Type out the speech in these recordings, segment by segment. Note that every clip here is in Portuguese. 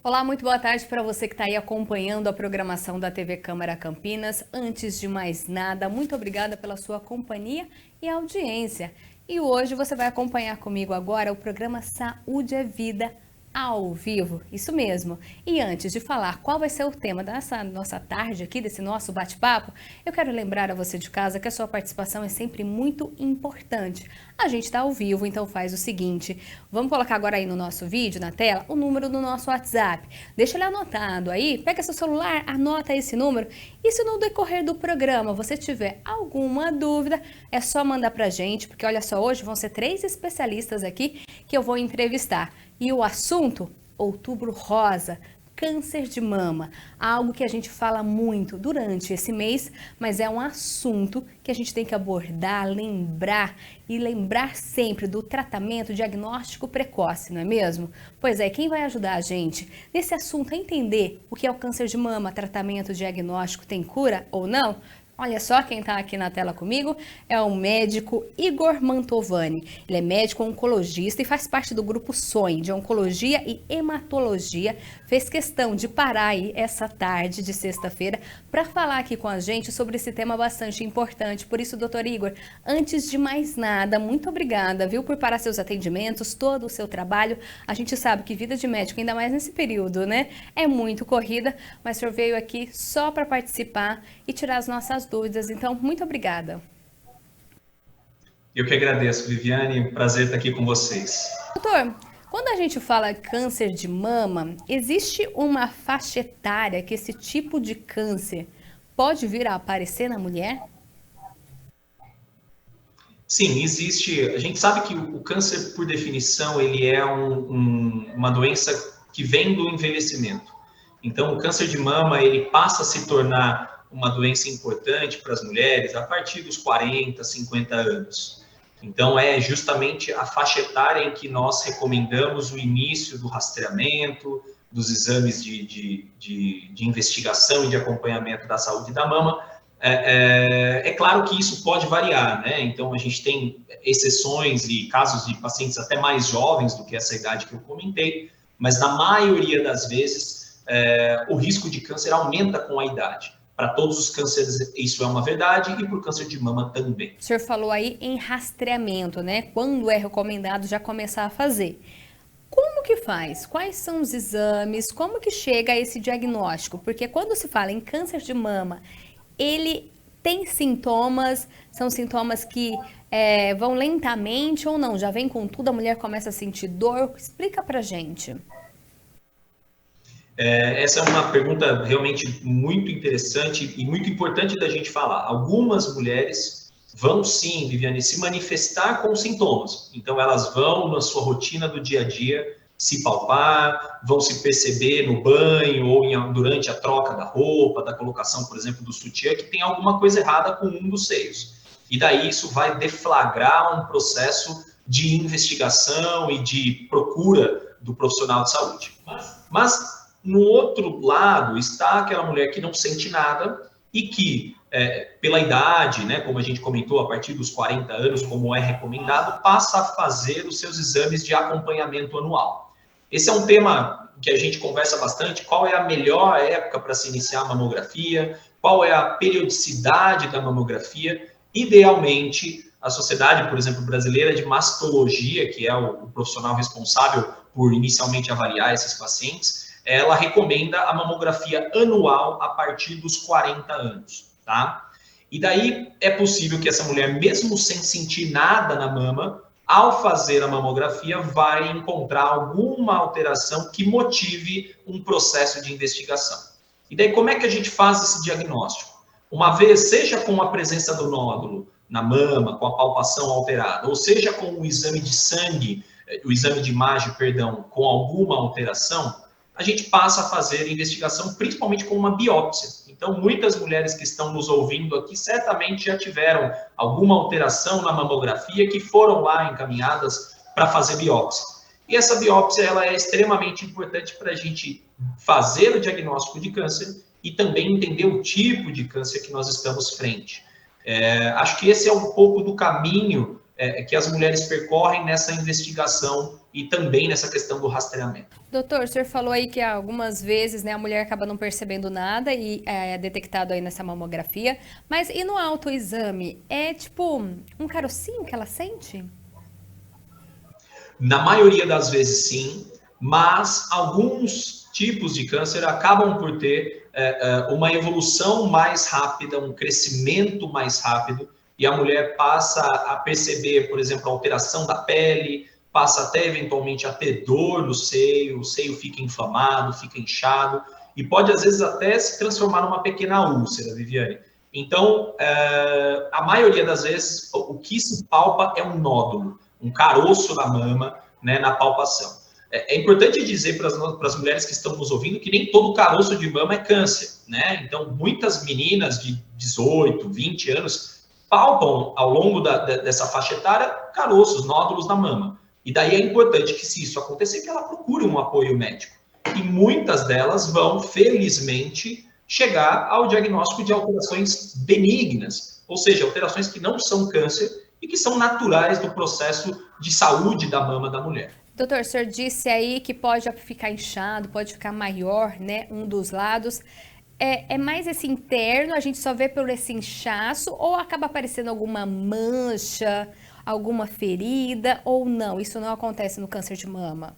Olá, muito boa tarde para você que está aí acompanhando a programação da TV Câmara Campinas. Antes de mais nada, muito obrigada pela sua companhia e audiência. E hoje você vai acompanhar comigo agora o programa Saúde é Vida ao vivo, isso mesmo. E antes de falar qual vai ser o tema dessa nossa tarde aqui, desse nosso bate-papo, eu quero lembrar a você de casa que a sua participação é sempre muito importante. A gente está ao vivo, então faz o seguinte, vamos colocar agora aí no nosso vídeo, na tela, o número do nosso WhatsApp. Deixa ele anotado aí, pega seu celular, anota esse número e se no decorrer do programa você tiver alguma dúvida, é só mandar pra gente, porque olha só, hoje vão ser 3 especialistas aqui que eu vou entrevistar. E o assunto, Outubro Rosa, câncer de mama, algo que a gente fala muito durante esse mês, mas é um assunto que a gente tem que abordar, lembrar sempre do tratamento diagnóstico precoce, não é mesmo? Pois é, quem vai ajudar a gente nesse assunto a entender o que é o câncer de mama, tratamento diagnóstico, tem cura ou não? Olha só quem está aqui na tela comigo, é o médico Igor Mantovani. Ele é médico oncologista e faz parte do grupo SOIN, de Oncologia e Hematologia. Fez questão de parar aí essa tarde de sexta-feira para falar aqui com a gente sobre esse tema bastante importante. Por isso, doutor Igor, antes de mais nada, muito obrigada, viu, por parar seus atendimentos, todo o seu trabalho. A gente sabe que vida de médico, ainda mais nesse período, né, é muito corrida, mas o senhor veio aqui só para participar e tirar as nossas dúvidas, então muito obrigada. Eu que agradeço, Viviane, prazer estar aqui com vocês. Doutor, quando a gente fala câncer de mama, existe uma faixa etária que esse tipo de câncer pode vir a aparecer na mulher? Sim, existe. A gente sabe que o câncer, por definição, ele é uma doença que vem do envelhecimento. Então, o câncer de mama, ele passa a se tornar uma doença importante para as mulheres a partir dos 40, 50 anos. Então, é justamente a faixa etária em que nós recomendamos o início do rastreamento, dos exames de investigação e de acompanhamento da saúde da mama. É claro que isso pode variar, né? Então, a gente tem exceções e casos de pacientes até mais jovens do que essa idade que eu comentei, mas na maioria das vezes, o risco de câncer aumenta com a idade. Para todos os cânceres, isso é uma verdade, e para o câncer de mama também. O senhor falou aí em rastreamento, né? Quando é recomendado já começar a fazer. Como que faz? Quais são os exames? Como que chega a esse diagnóstico? Porque quando se fala em câncer de mama, ele tem sintomas, são sintomas que vão lentamente ou não? Já vem com tudo, a mulher começa a sentir dor? Explica pra gente. Essa é uma pergunta realmente muito interessante e muito importante da gente falar. Algumas mulheres vão sim, Viviane, se manifestar com sintomas. Então, elas vão na sua rotina do dia a dia se palpar, vão se perceber no banho ou durante a troca da roupa, da colocação, por exemplo, do sutiã, que tem alguma coisa errada com um dos seios. E daí isso vai deflagrar um processo de investigação e de procura do profissional de saúde. Mas no outro lado está aquela mulher que não sente nada e que, pela idade, né, como a gente comentou, a partir dos 40 anos, como é recomendado, passa a fazer os seus exames de acompanhamento anual. Esse é um tema que a gente conversa bastante, qual é a melhor época para se iniciar a mamografia, qual é a periodicidade da mamografia. Idealmente, a Sociedade, por exemplo, Brasileira de Mastologia, que é o profissional responsável por inicialmente avaliar esses pacientes, ela recomenda a mamografia anual a partir dos 40 anos, tá? E daí é possível que essa mulher, mesmo sem sentir nada na mama, ao fazer a mamografia, vai encontrar alguma alteração que motive um processo de investigação. E daí como é que a gente faz esse diagnóstico? Uma vez, seja com a presença do nódulo na mama, com a palpação alterada, ou seja com o exame de sangue, o exame de imagem, perdão, com alguma alteração, a gente passa a fazer investigação, principalmente com uma biópsia. Então, muitas mulheres que estão nos ouvindo aqui certamente já tiveram alguma alteração na mamografia que foram lá encaminhadas para fazer biópsia. E essa biópsia ela é extremamente importante para a gente fazer o diagnóstico de câncer e também entender o tipo de câncer que nós estamos frente. Acho que esse é um pouco do caminho que as mulheres percorrem nessa investigação e também nessa questão do rastreamento. Doutor, o senhor falou aí que algumas vezes, né, a mulher acaba não percebendo nada e é detectado aí nessa mamografia, mas e no autoexame? É tipo um carocinho que ela sente? Na maioria das vezes sim, mas alguns tipos de câncer acabam por ter uma evolução mais rápida, um crescimento mais rápido, e a mulher passa a perceber, por exemplo, a alteração da pele, passa até eventualmente a ter dor no seio, o seio fica inflamado, fica inchado, e pode às vezes até se transformar numa pequena úlcera, Viviane. Então, a maioria das vezes, o que se palpa é um nódulo, um caroço na mama, né, na palpação. É importante dizer para as mulheres que estão nos ouvindo que nem todo caroço de mama é câncer, né? Então, muitas meninas de 18, 20 anos palpam ao longo dessa faixa etária caroços, nódulos na mama. E daí é importante que, se isso acontecer, que ela procure um apoio médico. E muitas delas vão, felizmente, chegar ao diagnóstico de alterações benignas, ou seja, alterações que não são câncer e que são naturais do processo de saúde da mama da mulher. Doutor, o senhor disse aí que pode ficar inchado, pode ficar maior, né, um dos lados. É mais esse interno, a gente só vê por esse inchaço, ou acaba aparecendo alguma mancha, alguma ferida, ou não? Isso não acontece no câncer de mama?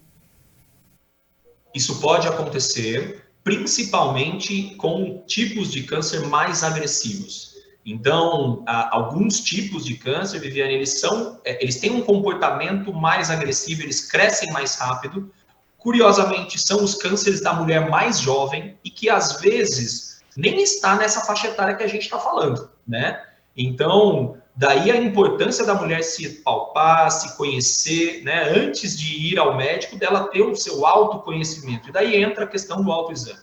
Isso pode acontecer, principalmente com tipos de câncer mais agressivos. Então, alguns tipos de câncer, Viviane, eles têm um comportamento mais agressivo, eles crescem mais rápido. Curiosamente, são os cânceres da mulher mais jovem e que, às vezes, nem está nessa faixa etária que a gente está falando, né? Então, daí a importância da mulher se palpar, se conhecer, né? Antes de ir ao médico, dela ter o seu autoconhecimento. E daí entra a questão do autoexame.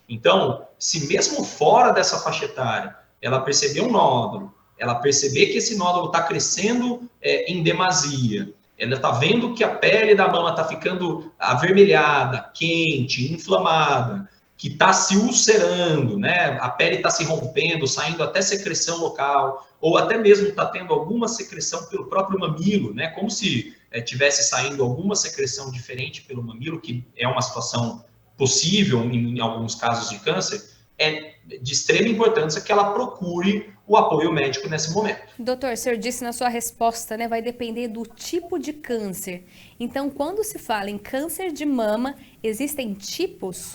Então, se mesmo fora dessa faixa etária, ela perceber um nódulo, ela perceber que esse nódulo está crescendo em demasia, ela está vendo que a pele da mama está ficando avermelhada, quente, inflamada, que está se ulcerando, né? A pele está se rompendo, saindo até secreção local, ou até mesmo está tendo alguma secreção pelo próprio mamilo, né? Como se tivesse saindo alguma secreção diferente pelo mamilo, que é uma situação possível em alguns casos de câncer. É de extrema importância que ela procure o apoio médico nesse momento. Doutor, o senhor disse na sua resposta, né, vai depender do tipo de câncer. Então, quando se fala em câncer de mama, existem tipos?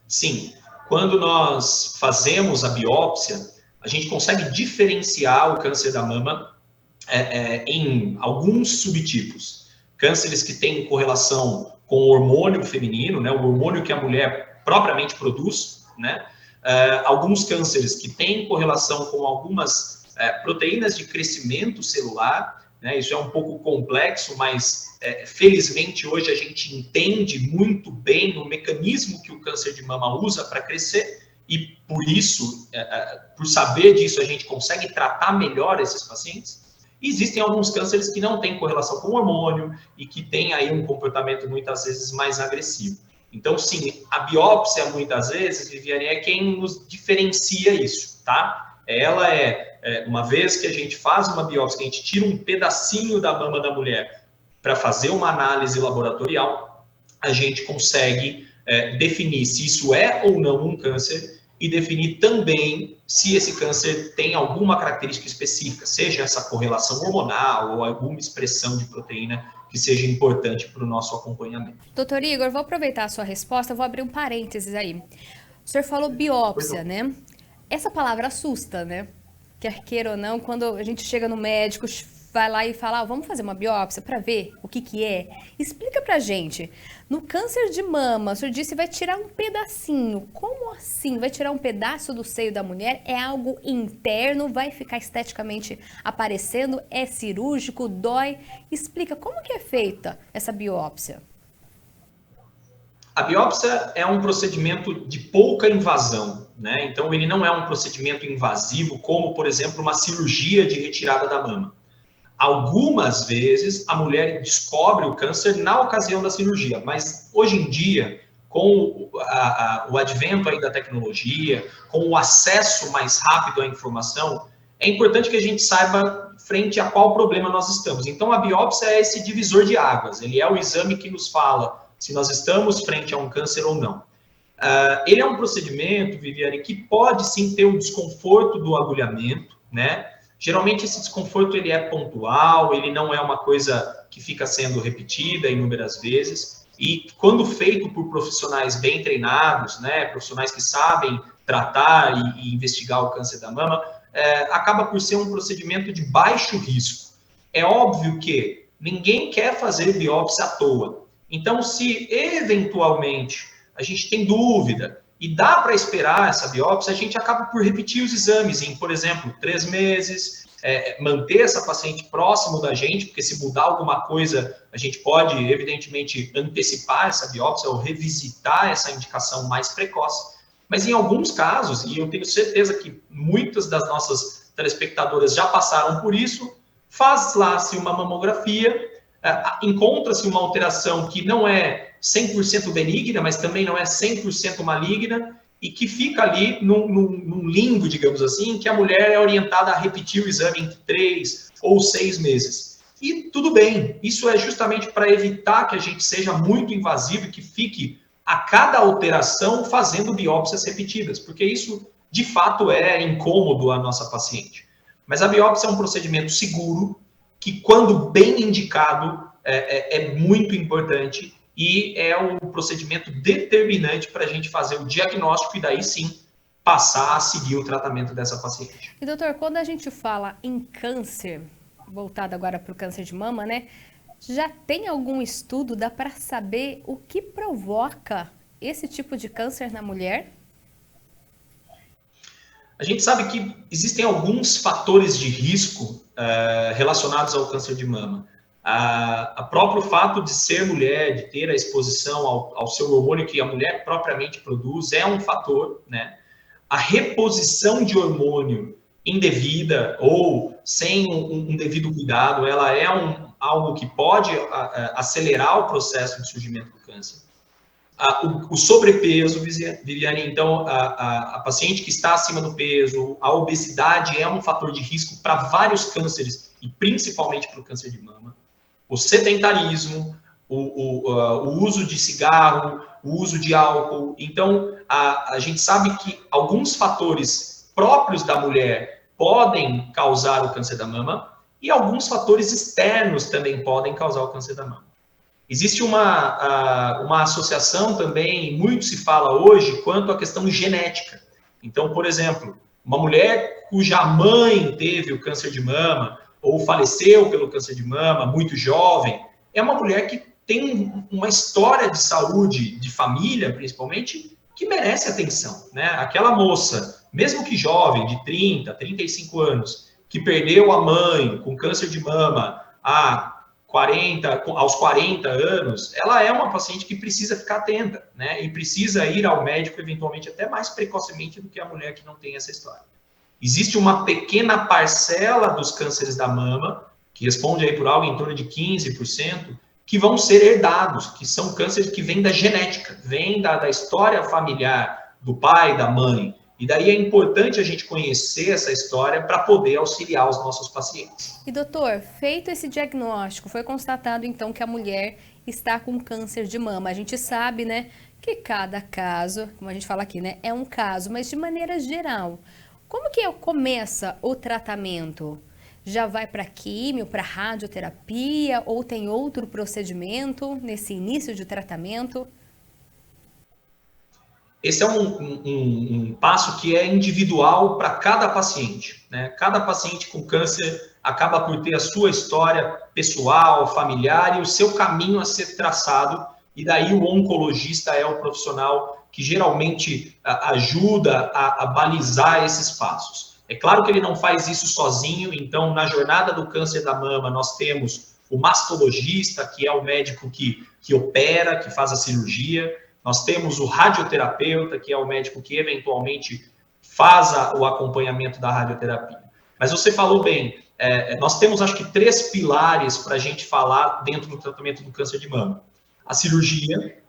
Sim. Quando nós fazemos a biópsia, a gente consegue diferenciar o câncer da mama em alguns subtipos. Cânceres que têm correlação com o hormônio feminino, né, o hormônio que a mulher propriamente produz, né? Alguns cânceres que têm correlação com algumas proteínas de crescimento celular, né? Isso é um pouco complexo, mas felizmente hoje a gente entende muito bem o mecanismo que o câncer de mama usa para crescer e por isso, por saber disso, a gente consegue tratar melhor esses pacientes. E existem alguns cânceres que não têm correlação com o hormônio e que têm aí um comportamento muitas vezes mais agressivo. Então, sim, a biópsia, muitas vezes, Viviane, é quem nos diferencia isso, tá? Ela uma vez que a gente faz uma biópsia, que a gente tira um pedacinho da mama da mulher para fazer uma análise laboratorial, a gente consegue definir se isso é ou não um câncer e definir também se esse câncer tem alguma característica específica, seja essa correlação hormonal ou alguma expressão de proteína que seja importante para o nosso acompanhamento. Doutor Igor, vou aproveitar a sua resposta, vou abrir um parênteses aí. O senhor falou biópsia, né? Essa palavra assusta, né? Quer queira ou não, quando a gente chega no médico, vai lá e fala, vamos fazer uma biópsia para ver o que é. Explica pra gente. No câncer de mama, o senhor disse que vai tirar um pedacinho. Como assim? Vai tirar um pedaço do seio da mulher? É algo interno? Vai ficar esteticamente aparecendo? É cirúrgico? Dói? Explica como que é feita essa biópsia. A biópsia é um procedimento de pouca invasão, né? Então, ele não é um procedimento invasivo, como, por exemplo, uma cirurgia de retirada da mama. Algumas vezes a mulher descobre o câncer na ocasião da cirurgia, mas hoje em dia, com o advento aí da tecnologia, com o acesso mais rápido à informação, é importante que a gente saiba frente a qual problema nós estamos. Então, a biópsia é esse divisor de águas, ele é o exame que nos fala se nós estamos frente a um câncer ou não. Ele é um procedimento, Viviane, que pode sim ter o desconforto do agulhamento, né? Geralmente esse desconforto ele é pontual, ele não é uma coisa que fica sendo repetida inúmeras vezes, e quando feito por profissionais bem treinados, né, profissionais que sabem tratar e investigar o câncer da mama, acaba por ser um procedimento de baixo risco. É óbvio que ninguém quer fazer biópsia à toa. Então, se eventualmente a gente tem dúvida e dá para esperar essa biópsia, a gente acaba por repetir os exames em, por exemplo, 3 meses, manter essa paciente próximo da gente, porque se mudar alguma coisa, a gente pode, evidentemente, antecipar essa biópsia ou revisitar essa indicação mais precoce. Mas em alguns casos, e eu tenho certeza que muitas das nossas telespectadoras já passaram por isso, faz lá-se uma mamografia, encontra-se uma alteração que não é 100% benigna, mas também não é 100% maligna, e que fica ali num limbo, digamos assim, que a mulher é orientada a repetir o exame entre 3 ou 6 meses. E tudo bem, isso é justamente para evitar que a gente seja muito invasivo e que fique a cada alteração fazendo biópsias repetidas, porque isso, de fato, é incômodo à nossa paciente. Mas a biópsia é um procedimento seguro, que, quando bem indicado, é muito importante e é um procedimento determinante para a gente fazer o diagnóstico e daí sim passar a seguir o tratamento dessa paciente. E doutor, quando a gente fala em câncer, voltado agora para o câncer de mama, né? Já tem algum estudo, dá para saber o que provoca esse tipo de câncer na mulher? A gente sabe que existem alguns fatores de risco relacionados ao câncer de mama. O próprio fato de ser mulher, de ter a exposição ao seu hormônio que a mulher propriamente produz, é um fator, né? A reposição de hormônio indevida ou sem um devido cuidado, ela é algo que pode acelerar o processo de surgimento do câncer. O sobrepeso, Viviane, então, a paciente que está acima do peso, a obesidade é um fator de risco para vários cânceres, e principalmente para o câncer de mama. O sedentarismo, o uso de cigarro, o uso de álcool. Então, a gente sabe que alguns fatores próprios da mulher podem causar o câncer da mama e alguns fatores externos também podem causar o câncer da mama. Existe uma associação também, muito se fala hoje, quanto à questão genética. Então, por exemplo, uma mulher cuja mãe teve o câncer de mama ou faleceu pelo câncer de mama, muito jovem, é uma mulher que tem uma história de saúde, de família, principalmente, que merece atenção, né? Aquela moça, mesmo que jovem, de 30, 35 anos, que perdeu a mãe com câncer de mama aos 40 anos, ela é uma paciente que precisa ficar atenta, né? E precisa ir ao médico, eventualmente, até mais precocemente do que a mulher que não tem essa história. Existe uma pequena parcela dos cânceres da mama, que responde aí por algo em torno de 15%, que vão ser herdados, que são cânceres que vêm da genética, vêm da história familiar, do pai, da mãe. E daí é importante a gente conhecer essa história para poder auxiliar os nossos pacientes. E doutor, feito esse diagnóstico, foi constatado então que a mulher está com câncer de mama. A gente sabe, né, que cada caso, como a gente fala aqui, né, é um caso, mas de maneira geral, como que começa o tratamento? Já vai para químio, para radioterapia ou tem outro procedimento nesse início de tratamento? Esse é um passo que é individual para cada paciente, né? Cada paciente com câncer acaba por ter a sua história pessoal, familiar e o seu caminho a ser traçado, e daí o oncologista é o profissional que geralmente ajuda a balizar esses passos. É claro que ele não faz isso sozinho, então na jornada do câncer da mama nós temos o mastologista, que é o médico que opera, que faz a cirurgia. Nós temos o radioterapeuta, que é o médico que eventualmente faz o acompanhamento da radioterapia. Mas você falou bem, nós temos acho que 3 pilares para a gente falar dentro do tratamento do câncer de mama. A cirurgia,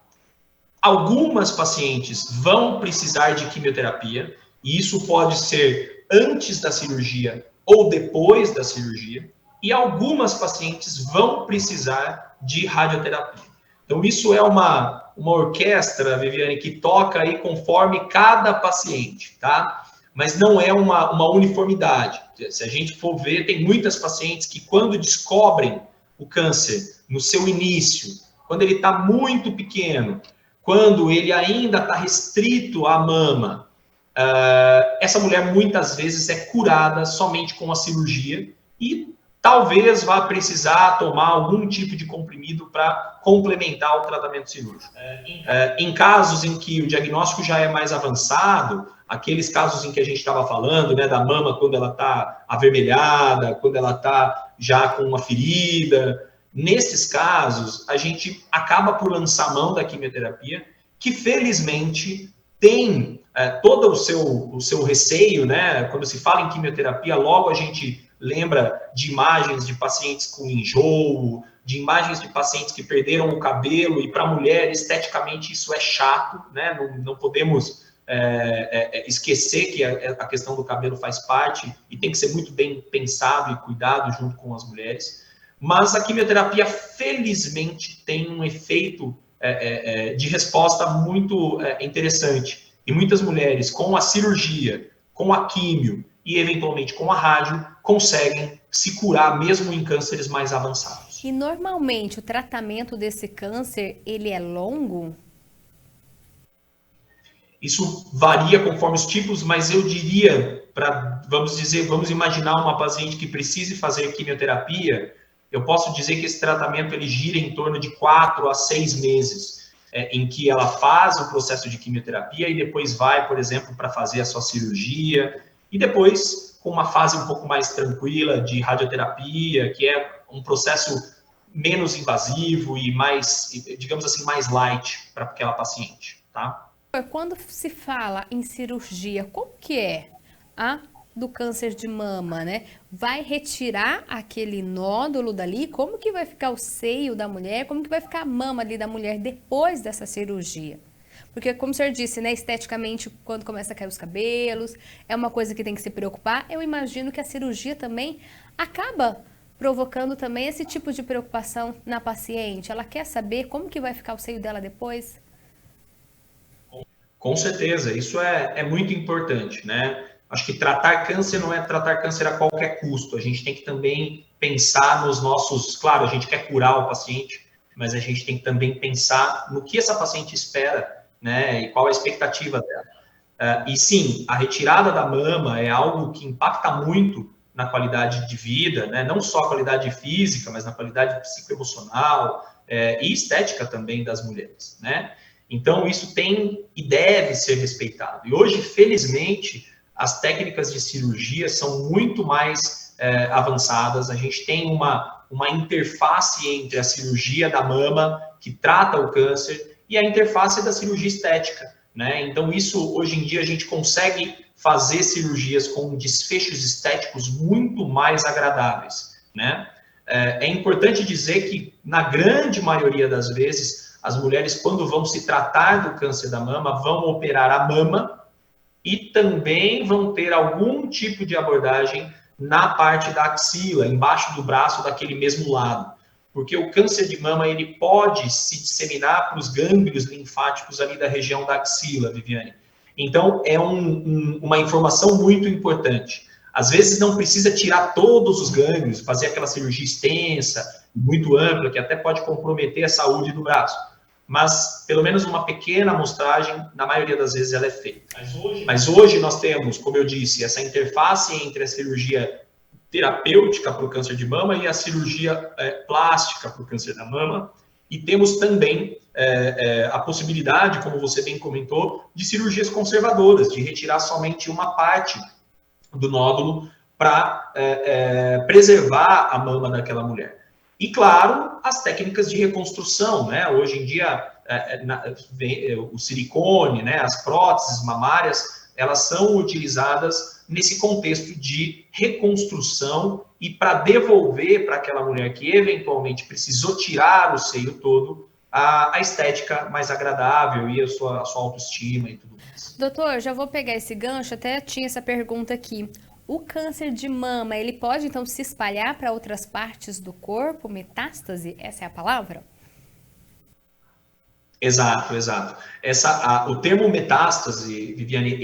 algumas pacientes vão precisar de quimioterapia, e isso pode ser antes da cirurgia ou depois da cirurgia, e algumas pacientes vão precisar de radioterapia. Então, isso é uma orquestra, Viviane, que toca aí conforme cada paciente, tá? Mas não é uma uniformidade. Se a gente for ver, tem muitas pacientes que, quando descobrem o câncer no seu início, quando ele está muito pequeno, quando ele ainda está restrito à mama, essa mulher muitas vezes é curada somente com a cirurgia e talvez vá precisar tomar algum tipo de comprimido para complementar o tratamento cirúrgico. Em casos em que o diagnóstico já é mais avançado, aqueles casos em que a gente estava falando, né, da mama quando ela está avermelhada, quando ela está já com uma ferida, nesses casos, a gente acaba por lançar mão da quimioterapia, que felizmente tem todo o seu receio, né? Quando se fala em quimioterapia, logo a gente lembra de imagens de pacientes com enjoo, de imagens de pacientes que perderam o cabelo, e para a mulher, esteticamente, isso é chato, né? Não podemos esquecer que a questão do cabelo faz parte e tem que ser muito bem pensado e cuidado junto com as mulheres. Mas a quimioterapia, felizmente, tem um efeito de resposta muito interessante. E muitas mulheres, com a cirurgia, com a químio e, eventualmente, com a rádio, conseguem se curar mesmo em cânceres mais avançados. E, normalmente, o tratamento desse câncer, ele é longo? Isso varia conforme os tipos, mas eu diria, vamos imaginar uma paciente que precise fazer quimioterapia, eu posso dizer que esse tratamento ele gira em torno de 4 a 6 meses. Em que ela faz o processo de quimioterapia e depois vai, por exemplo, para fazer a sua cirurgia, e depois com uma fase um pouco mais tranquila de radioterapia, que é um processo menos invasivo e mais, digamos assim, mais light para aquela paciente, tá? Quando se fala em cirurgia, como que é a do câncer de mama, né? Vai retirar aquele nódulo dali? Como que vai ficar o seio da mulher? Como que vai ficar a mama ali da mulher depois dessa cirurgia? Porque, como o senhor disse, né, esteticamente, quando começa a cair os cabelos, é uma coisa que tem que se preocupar. Eu imagino que a cirurgia também acaba provocando também esse tipo de preocupação na paciente. Ela quer saber como que vai ficar o seio dela depois? Com certeza, isso é muito importante, né? Acho que tratar câncer não é tratar câncer a qualquer custo. A gente tem que também pensar nos nossos... Claro, a gente quer curar o paciente, mas a gente tem que também pensar no que essa paciente espera, né? E qual a expectativa dela. E sim, a retirada da mama é algo que impacta muito na qualidade de vida, né? Não só a qualidade física, mas na qualidade psicoemocional e estética também das mulheres, né? Então, isso tem e deve ser respeitado. E hoje, felizmente, as técnicas de cirurgia são muito mais avançadas. A gente tem uma interface entre a cirurgia da mama, que trata o câncer, e a interface da cirurgia estética, né? Então, isso, hoje em dia, a gente consegue fazer cirurgias com desfechos estéticos muito mais agradáveis, né? É importante dizer que, na grande maioria das vezes, as mulheres, quando vão se tratar do câncer da mama, vão operar a mama e também vão ter algum tipo de abordagem na parte da axila, embaixo do braço, daquele mesmo lado. Porque o câncer de mama, ele pode se disseminar para os gânglios linfáticos ali da região da axila, Viviane. Então, é uma informação muito importante. Às vezes não precisa tirar todos os gânglios, fazer aquela cirurgia extensa, muito ampla, que até pode comprometer a saúde do braço. Mas, pelo menos uma pequena amostragem, na maioria das vezes, ela é feita. Mas hoje nós temos, como eu disse, essa interface entre a cirurgia terapêutica para o câncer de mama e a cirurgia plástica para o câncer da mama. E temos também a possibilidade, como você bem comentou, de cirurgias conservadoras, de retirar somente uma parte do nódulo para preservar a mama daquela mulher. E, claro, as técnicas de reconstrução, né? Hoje em dia, o silicone, né? As próteses mamárias, elas são utilizadas nesse contexto de reconstrução e para devolver para aquela mulher que eventualmente precisou tirar o seio todo, a estética mais agradável e a sua autoestima e tudo mais. Doutor, já vou pegar esse gancho, até tinha essa pergunta aqui. O câncer de mama, ele pode então se espalhar para outras partes do corpo? Metástase, essa é a palavra? Exato, exato. O termo metástase, Viviane,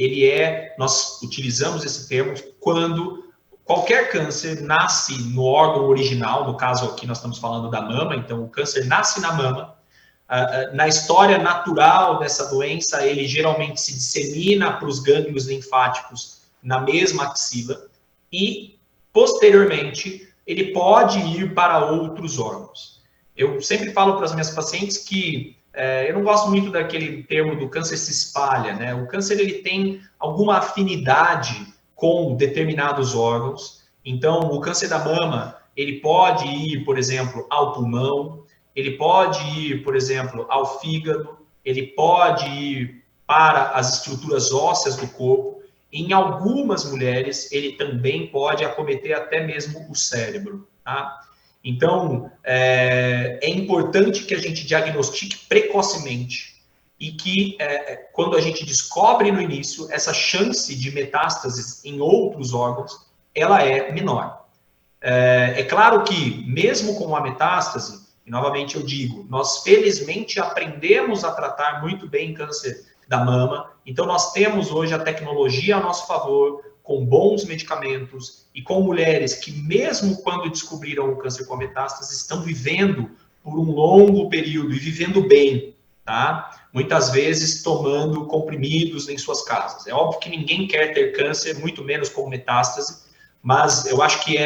nós utilizamos esse termo quando qualquer câncer nasce no órgão original, no caso aqui nós estamos falando da mama, então o câncer nasce na mama. Na história natural dessa doença, ele geralmente se dissemina para os gânglios linfáticos na mesma axila e, posteriormente, ele pode ir para outros órgãos. Eu sempre falo para as minhas pacientes que eu não gosto muito daquele termo do câncer se espalha, né? O câncer ele tem alguma afinidade com determinados órgãos. Então, o câncer da mama, ele pode ir, por exemplo, ao pulmão, ele pode ir, por exemplo, ao fígado, ele pode ir para as estruturas ósseas do corpo. Em algumas mulheres, ele também pode acometer até mesmo o cérebro, tá? Então, é importante que a gente diagnostique precocemente e que, quando a gente descobre no início, essa chance de metástases em outros órgãos, ela é menor. É claro que, mesmo com a metástase, e novamente eu digo, nós felizmente aprendemos a tratar muito bem câncer da mama, então nós temos hoje a tecnologia a nosso favor, com bons medicamentos e com mulheres que, mesmo quando descobriram o câncer com metástase, estão vivendo por um longo período e vivendo bem, tá? Muitas vezes tomando comprimidos em suas casas. É óbvio que ninguém quer ter câncer, muito menos com metástase, mas eu acho que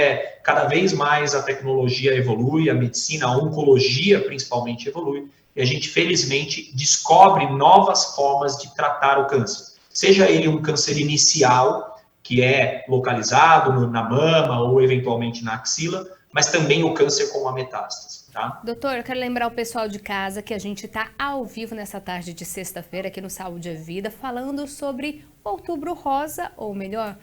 cada vez mais a tecnologia evolui, a medicina, a oncologia principalmente evolui, e a gente felizmente descobre novas formas de tratar o câncer. Seja ele um câncer inicial, que é localizado na mama ou eventualmente na axila, mas também o câncer com a metástase, tá? Doutor, eu quero lembrar o pessoal de casa que a gente está ao vivo nessa tarde de sexta-feira aqui no Saúde é Vida, falando sobre Outubro Rosa, ou melhor,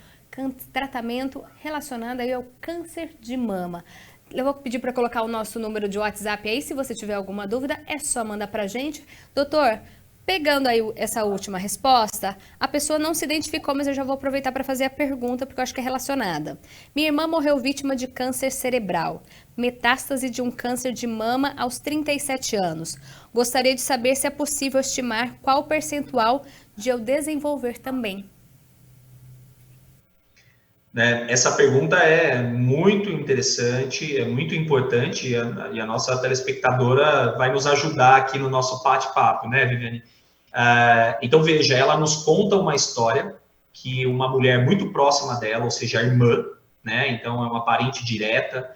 tratamento relacionado aí ao câncer de mama. Eu vou pedir para colocar o nosso número de WhatsApp aí, se você tiver alguma dúvida, é só mandar para a gente. Doutor, pegando aí essa última resposta, a pessoa não se identificou, mas eu já vou aproveitar para fazer a pergunta, porque eu acho que é relacionada. Minha irmã morreu vítima de câncer cerebral, metástase de um câncer de mama aos 37 anos. Gostaria de saber se é possível estimar qual o percentual de eu desenvolver também. Essa pergunta é muito interessante, é muito importante, e a nossa telespectadora vai nos ajudar aqui no nosso bate-papo, né, Viviane? Então, veja, ela nos conta uma história que uma mulher muito próxima dela, ou seja, a irmã, né, então é uma parente direta,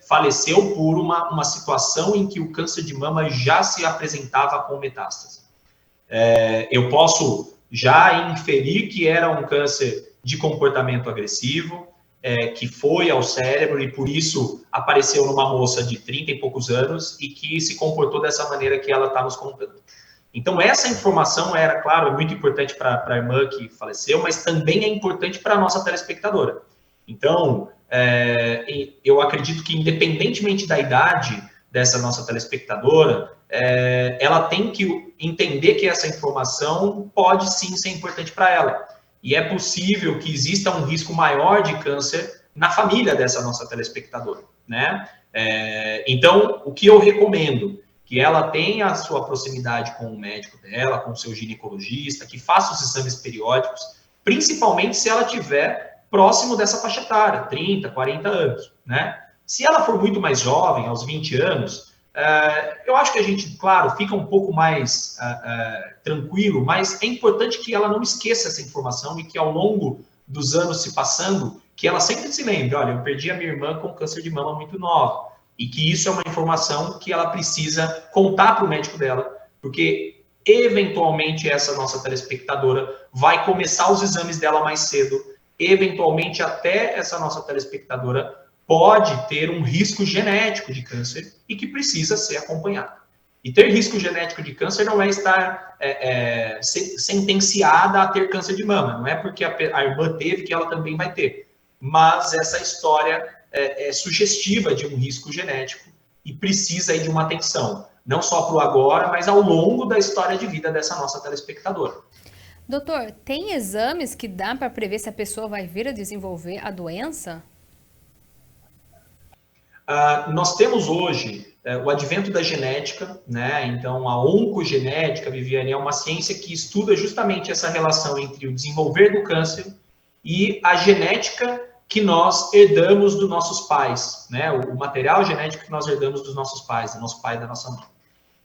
faleceu por uma situação em que o câncer de mama já se apresentava com metástase. Eu posso já inferir que era um câncer de comportamento agressivo, que foi ao cérebro e por isso apareceu numa moça de 30 e poucos anos e que se comportou dessa maneira que ela está nos contando. Então, essa informação era, claro, é muito importante para a irmã que faleceu, mas também é importante para a nossa telespectadora. Então, eu acredito que, independentemente da idade dessa nossa telespectadora, ela tem que entender que essa informação pode sim ser importante para ela. E é possível que exista um risco maior de câncer na família dessa nossa telespectadora, né? Então, o que eu recomendo? Que ela tenha a sua proximidade com o médico dela, com o seu ginecologista, que faça os exames periódicos, principalmente se ela estiver próximo dessa faixa etária, 30, 40 anos, né? Se ela for muito mais jovem, aos 20 anos, eu acho que a gente, claro, fica um pouco mais tranquilo, mas é importante que ela não esqueça essa informação e que ao longo dos anos se passando, que ela sempre se lembre, olha, eu perdi a minha irmã com câncer de mama muito nova, e que isso é uma informação que ela precisa contar para o médico dela, porque eventualmente essa nossa telespectadora vai começar os exames dela mais cedo, eventualmente até essa nossa telespectadora pode ter um risco genético de câncer e que precisa ser acompanhado. E ter risco genético de câncer não é estar sentenciada a ter câncer de mama. Não é porque a irmã teve que ela também vai ter. Mas essa história é sugestiva de um risco genético e precisa aí de uma atenção. Não só para o agora, mas ao longo da história de vida dessa nossa telespectadora. Doutor, tem exames que dá para prever se a pessoa vai vir a desenvolver a doença? Nós temos hoje o advento da genética, né? Então, a oncogenética, Viviane, é uma ciência que estuda justamente essa relação entre o desenvolver do câncer e a genética que nós herdamos dos nossos pais, né? O material genético que nós herdamos dos nossos pais, do nosso pai e da nossa mãe.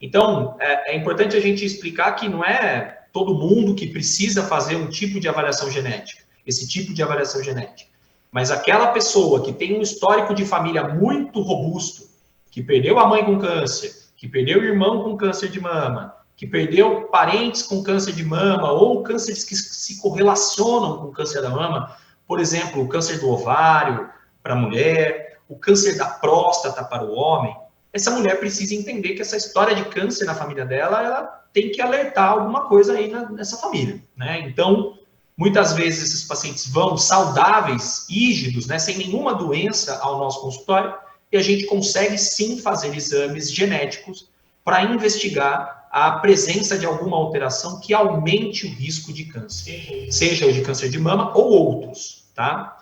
Então, é importante a gente explicar que não é todo mundo que precisa fazer um tipo de avaliação genética, esse tipo de avaliação genética. Mas aquela pessoa que tem um histórico de família muito robusto, que perdeu a mãe com câncer, que perdeu o irmão com câncer de mama, que perdeu parentes com câncer de mama ou cânceres que se correlacionam com o câncer da mama, por exemplo, o câncer do ovário para a mulher, o câncer da próstata para o homem, essa mulher precisa entender que essa história de câncer na família dela, ela tem que alertar alguma coisa aí nessa família, né? Então, muitas vezes esses pacientes vão saudáveis, rígidos, né, sem nenhuma doença ao nosso consultório, e a gente consegue sim fazer exames genéticos para investigar a presença de alguma alteração que aumente o risco de câncer, seja o de câncer de mama ou outros, tá?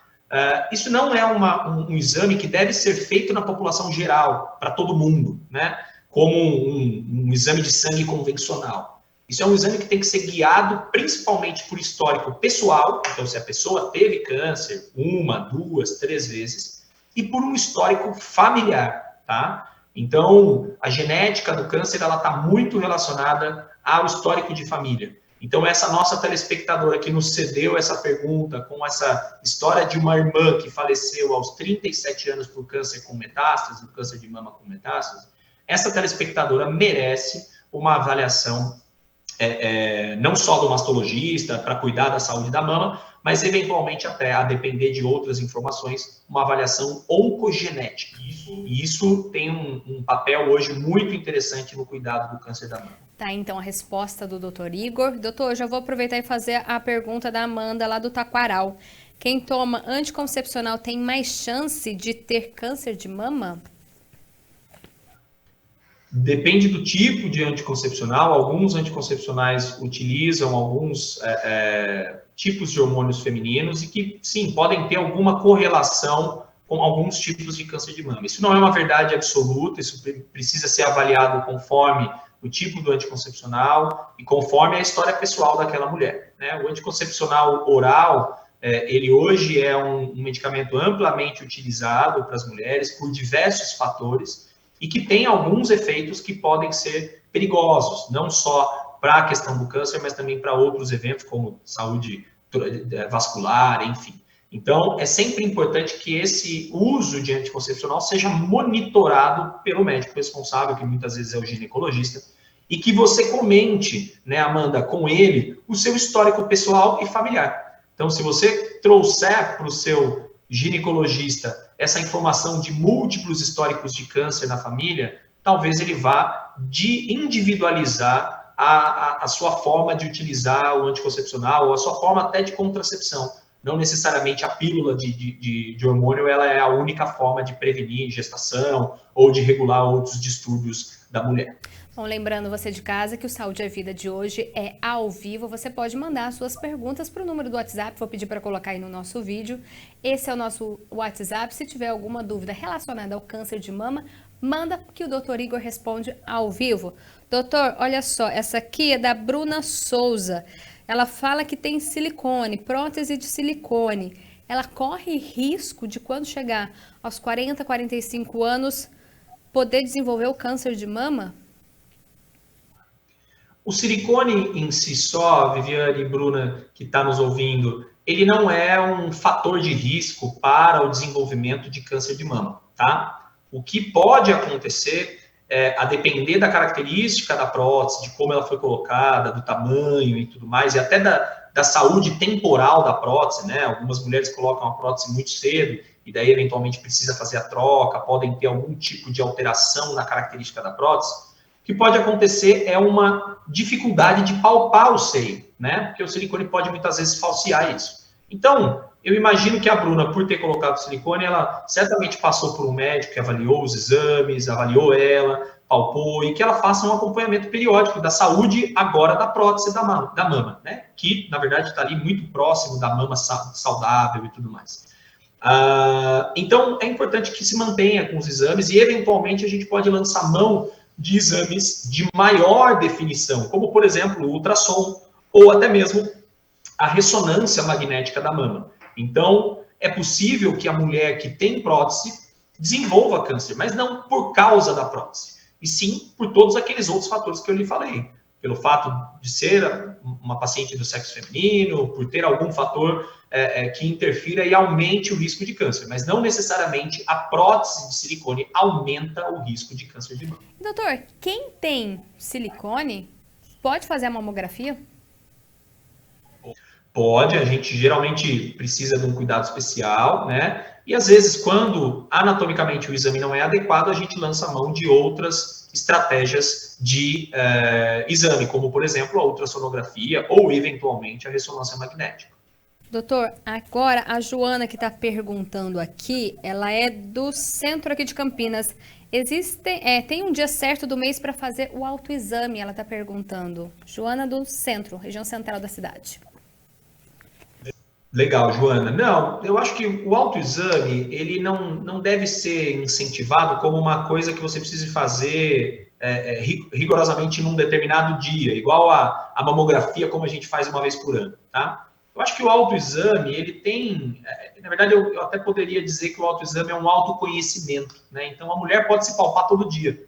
Isso não é um exame que deve ser feito na população geral, para todo mundo, né? Como um exame de sangue convencional. Isso é um exame que tem que ser guiado principalmente por histórico pessoal, então se a pessoa teve câncer 1, 2, 3 vezes, e por um histórico familiar, tá? Então, a genética do câncer, ela está muito relacionada ao histórico de família. Então, essa nossa telespectadora que nos cedeu essa pergunta com essa história de uma irmã que faleceu aos 37 anos por câncer com metástase, por câncer de mama com metástase, essa telespectadora merece uma avaliação não só do mastologista para cuidar da saúde da mama, mas eventualmente até, a depender de outras informações, uma avaliação oncogenética. E isso tem um papel hoje muito interessante no cuidado do câncer da mama. Tá, então a resposta do Dr. Igor. Doutor, já vou aproveitar e fazer a pergunta da Amanda lá do Taquaral. Quem toma anticoncepcional tem mais chance de ter câncer de mama? Depende do tipo de anticoncepcional. Alguns anticoncepcionais utilizam alguns tipos de hormônios femininos e que, sim, podem ter alguma correlação com alguns tipos de câncer de mama. Isso não é uma verdade absoluta, isso precisa ser avaliado conforme o tipo do anticoncepcional e conforme a história pessoal daquela mulher, né? O anticoncepcional oral, ele hoje é um medicamento amplamente utilizado para as mulheres por diversos fatores, e que tem alguns efeitos que podem ser perigosos, não só para a questão do câncer, mas também para outros eventos, como saúde vascular, enfim. Então, é sempre importante que esse uso de anticoncepcional seja monitorado pelo médico responsável, que muitas vezes é o ginecologista, e que você comente, né, Amanda, com ele, o seu histórico pessoal e familiar. Então, se você trouxer para o seu ginecologista essa informação de múltiplos históricos de câncer na família, talvez ele vá individualizar a sua forma de utilizar o anticoncepcional, ou a sua forma até de contracepção. Não necessariamente a pílula de hormônio ela é a única forma de prevenir gestação ou de regular outros distúrbios da mulher. Bom, lembrando você de casa que o Saúde é Vida de hoje é ao vivo. Você pode mandar suas perguntas para o número do WhatsApp, vou pedir para colocar aí no nosso vídeo. Esse é o nosso WhatsApp. Se tiver alguma dúvida relacionada ao câncer de mama, manda que o Dr. Igor responde ao vivo. Doutor, olha só, essa aqui é da Bruna Souza. Ela fala que tem silicone, prótese de silicone. Ela corre risco de, quando chegar aos 40, 45 anos, poder desenvolver o câncer de mama? O silicone em si só, Viviane e Bruna, que está nos ouvindo, ele não é um fator de risco para o desenvolvimento de câncer de mama, tá? O que pode acontecer, a depender da característica da prótese, de como ela foi colocada, do tamanho e tudo mais, e até da saúde temporal da prótese, né? Algumas mulheres colocam a prótese muito cedo, e daí eventualmente precisa fazer a troca, podem ter algum tipo de alteração na característica da prótese. O que pode acontecer é uma dificuldade de palpar o seio, né? Porque o silicone pode muitas vezes falsear isso. Então, eu imagino que a Bruna, por ter colocado silicone, ela certamente passou por um médico que avaliou os exames, avaliou ela, palpou, e que ela faça um acompanhamento periódico da saúde agora da prótese da mama, né? Que, na verdade, está ali muito próximo da mama saudável e tudo mais. Então, é importante que se mantenha com os exames e, eventualmente, a gente pode lançar mão de exames de maior definição, como, por exemplo, o ultrassom ou até mesmo a ressonância magnética da mama. Então, é possível que a mulher que tem prótese desenvolva câncer, mas não por causa da prótese, e sim por todos aqueles outros fatores que eu lhe falei. Pelo fato de ser uma paciente do sexo feminino, por ter algum fator que interfira e aumente o risco de câncer, mas não necessariamente a prótese de silicone aumenta o risco de câncer de mama. Doutor, quem tem silicone pode fazer a mamografia? Pode, a gente geralmente precisa de um cuidado especial, né? E às vezes, quando anatomicamente o exame não é adequado, a gente lança a mão de outras estratégias de exame, como, por exemplo, a ultrassonografia ou, eventualmente, a ressonância magnética. Doutor, agora a Joana que está perguntando aqui, ela é do centro aqui de Campinas. Tem um dia certo do mês para fazer o autoexame? Ela está perguntando. Joana do centro, região central da cidade. Legal, Joana. Não, eu acho que o autoexame, ele não deve ser incentivado como uma coisa que você precise fazer rigorosamente num determinado dia, igual a mamografia, como a gente faz uma vez por ano, tá? Eu acho que o autoexame, ele tem... Na verdade, eu até poderia dizer que o autoexame é um autoconhecimento, né? Então, a mulher pode se palpar todo dia.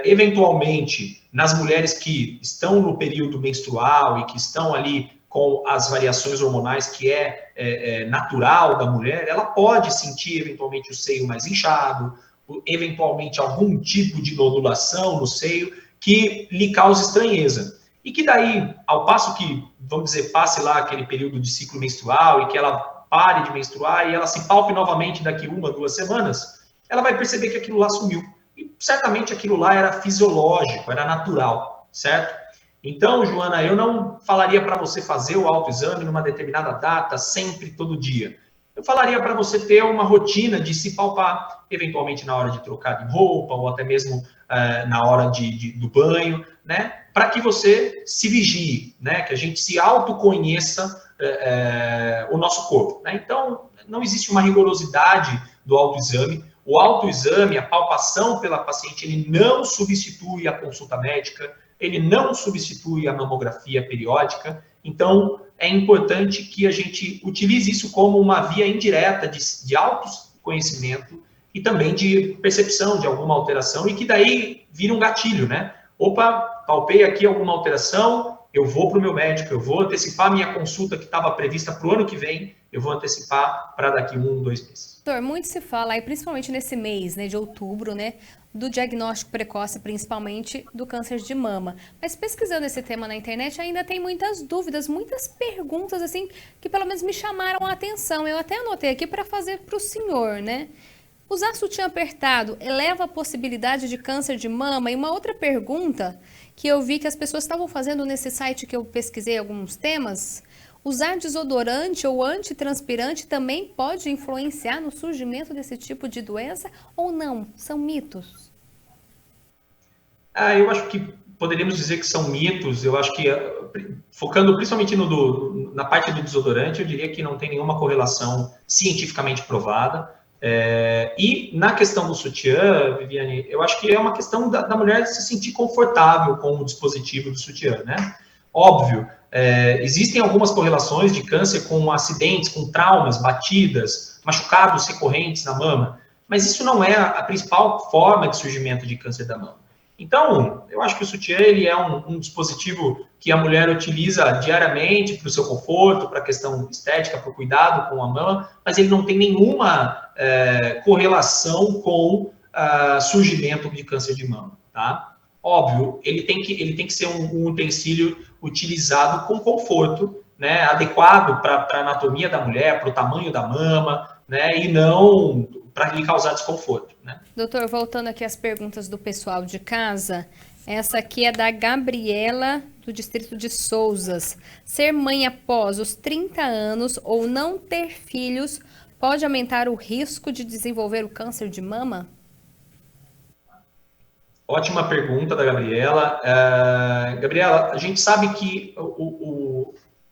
Eventualmente, nas mulheres que estão no período menstrual e que estão ali com as variações hormonais que é natural da mulher, ela pode sentir eventualmente o seio mais inchado, eventualmente algum tipo de nodulação no seio que lhe cause estranheza. E que daí, ao passo que, vamos dizer, passe lá aquele período de ciclo menstrual e que ela pare de menstruar e ela se palpe novamente daqui 1, 2 semanas, ela vai perceber que aquilo lá sumiu. E certamente aquilo lá era fisiológico, era natural, certo? Então, Joana, eu não falaria para você fazer o autoexame numa determinada data, sempre, todo dia. Eu falaria para você ter uma rotina de se palpar, eventualmente na hora de trocar de roupa, ou até mesmo na hora do banho, né? Para que você se vigie, né? Que a gente se autoconheça o nosso corpo, né? Então, não existe uma rigorosidade do autoexame. O autoexame, a palpação pela paciente, ele não substitui a consulta médica, ele não substitui a mamografia periódica, então é importante que a gente utilize isso como uma via indireta de autoconhecimento e também de percepção de alguma alteração e que daí vira um gatilho, né? Opa, palpei aqui alguma alteração, eu vou para o meu médico, eu vou antecipar a minha consulta que estava prevista para o ano que vem, eu vou antecipar para daqui 1, 2 meses. Doutor, muito se fala aí, principalmente nesse mês, né, de outubro, né, do diagnóstico precoce, principalmente do câncer de mama. Mas pesquisando esse tema na internet, ainda tem muitas dúvidas, muitas perguntas, assim, que pelo menos me chamaram a atenção. Eu até anotei aqui para fazer para o senhor, né? Usar sutiã apertado eleva a possibilidade de câncer de mama? E uma outra pergunta que eu vi que as pessoas estavam fazendo nesse site que eu pesquisei alguns temas, usar desodorante ou antitranspirante também pode influenciar no surgimento desse tipo de doença ou não? São mitos? Eu acho que poderíamos dizer que são mitos. Eu acho que, focando principalmente na parte do desodorante, eu diria que não tem nenhuma correlação cientificamente provada. E na questão do sutiã, Viviane, eu acho que é uma questão da mulher se sentir confortável com o dispositivo do sutiã, né? Óbvio, existem algumas correlações de câncer com acidentes, com traumas, batidas, machucados recorrentes na mama, mas isso não é a principal forma de surgimento de câncer da mama. Então, eu acho que o sutiã ele é um dispositivo que a mulher utiliza diariamente para o seu conforto, para a questão estética, para o cuidado com a mama, mas ele não tem nenhuma correlação com surgimento de câncer de mama, tá? Óbvio, ele tem que ser um utensílio utilizado com conforto, né, adequado para a anatomia da mulher, para o tamanho da mama, né, e não para lhe causar desconforto, né? Doutor, voltando aqui às perguntas do pessoal de casa, Essa aqui é da Gabriela, do distrito de Souzas. Ser mãe após os 30 anos ou não ter filhos pode aumentar o risco de desenvolver o câncer de mama? Ótima pergunta da Gabriela. Gabriela, a gente sabe que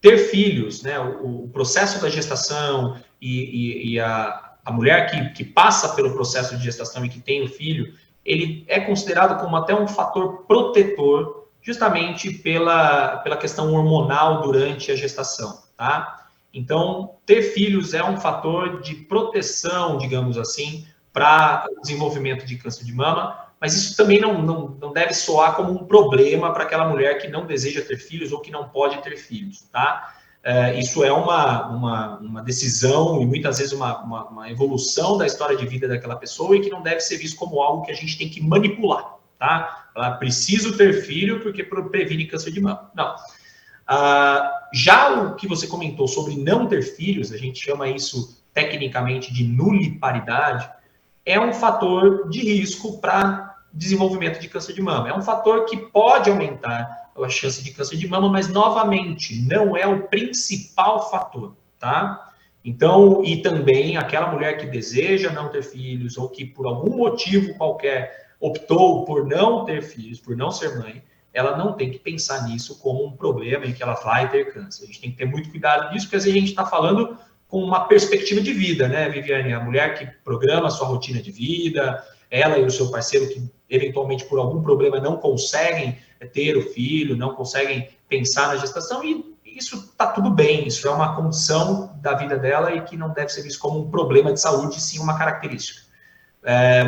ter filhos, né, o processo da gestação e a mulher que passa pelo processo de gestação e que tem o filho, ele é considerado como até um fator protetor, justamente pela questão hormonal durante a gestação, tá? Então, ter filhos é um fator de proteção, digamos assim, para o desenvolvimento de câncer de mama, mas isso também não deve soar como um problema para aquela mulher que não deseja ter filhos ou que não pode ter filhos, tá? Isso é uma decisão e muitas vezes uma evolução da história de vida daquela pessoa e que não deve ser visto como algo que a gente tem que manipular, tá? Ela preciso ter filho porque previne câncer de mama. Não. Já o que você comentou sobre não ter filhos, a gente chama isso tecnicamente de nuliparidade, é um fator de risco para desenvolvimento de câncer de mama. É um fator que pode aumentar a chance de câncer de mama, mas, novamente, não é o principal fator, tá? Então, e também aquela mulher que deseja não ter filhos ou que, por algum motivo qualquer, optou por não ter filhos, por não ser mãe, ela não tem que pensar nisso como um problema em que ela vai ter câncer. A gente tem que ter muito cuidado nisso, porque às vezes a gente está falando com uma perspectiva de vida, né, Viviane? A mulher que programa a sua rotina de vida, ela e o seu parceiro que, eventualmente, por algum problema, não conseguem ter o filho, não conseguem pensar na gestação, e isso está tudo bem, isso é uma condição da vida dela e que não deve ser visto como um problema de saúde, sim uma característica.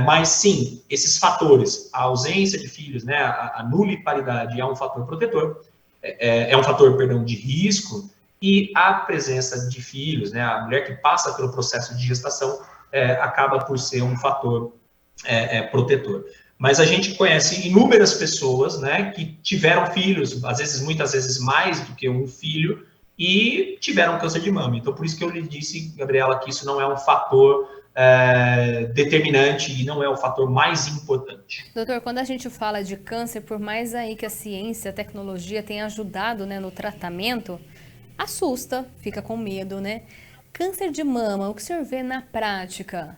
Mas, sim, esses fatores, a ausência de filhos, né, a nuliparidade é um fator protetor, é um fator, perdão, de risco, e a presença de filhos, né, a mulher que passa pelo processo de gestação, acaba por ser um fator protetor. Mas a gente conhece inúmeras pessoas, né, que tiveram filhos, às vezes, muitas vezes mais do que um filho, e tiveram câncer de mama. Então, por isso que eu lhe disse, Gabriela, que isso não é um fator determinante e não é o fator mais importante. Doutor, quando a gente fala de câncer, por mais aí que a ciência, a tecnologia tenha ajudado, né, no tratamento, assusta, fica com medo, né? Câncer de mama, o que o senhor vê na prática?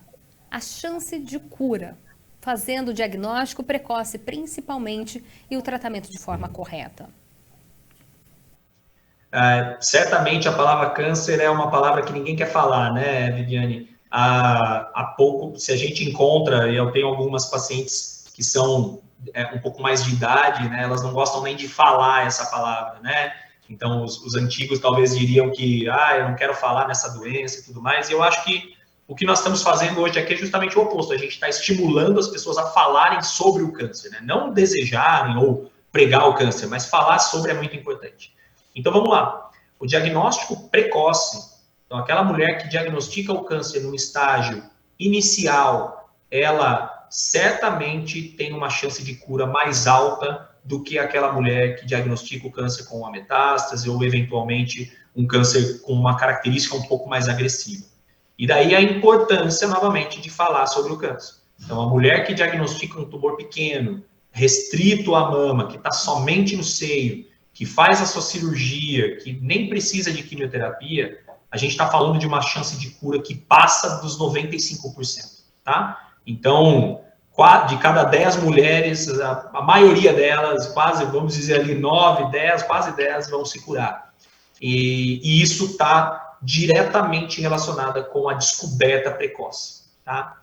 A chance de cura, fazendo o diagnóstico precoce, principalmente, e o tratamento de forma correta. Certamente a palavra câncer é uma palavra que ninguém quer falar, né, Viviane? Há pouco, se a gente encontra, e eu tenho algumas pacientes que são um pouco mais de idade, né, elas não gostam nem de falar essa palavra, né? Então, os antigos talvez diriam que, eu não quero falar nessa doença e tudo mais, e eu acho que o que nós estamos fazendo hoje aqui é justamente o oposto, a gente está estimulando as pessoas a falarem sobre o câncer, né? Não desejarem ou pregar o câncer, mas falar sobre é muito importante. Então, vamos lá. O diagnóstico precoce, então, aquela mulher que diagnostica o câncer no estágio inicial, ela certamente tem uma chance de cura mais alta do que aquela mulher que diagnostica o câncer com uma metástase ou, eventualmente, um câncer com uma característica um pouco mais agressiva. E daí a importância, novamente, de falar sobre o câncer. Então, a mulher que diagnostica um tumor pequeno, restrito à mama, que está somente no seio, que faz a sua cirurgia, que nem precisa de quimioterapia, a gente está falando de uma chance de cura que passa dos 95%, tá? Então, de cada 10 mulheres, a maioria delas, quase, vamos dizer ali, 9, 10, quase 10 vão se curar. E isso está diretamente relacionada com a descoberta precoce, tá?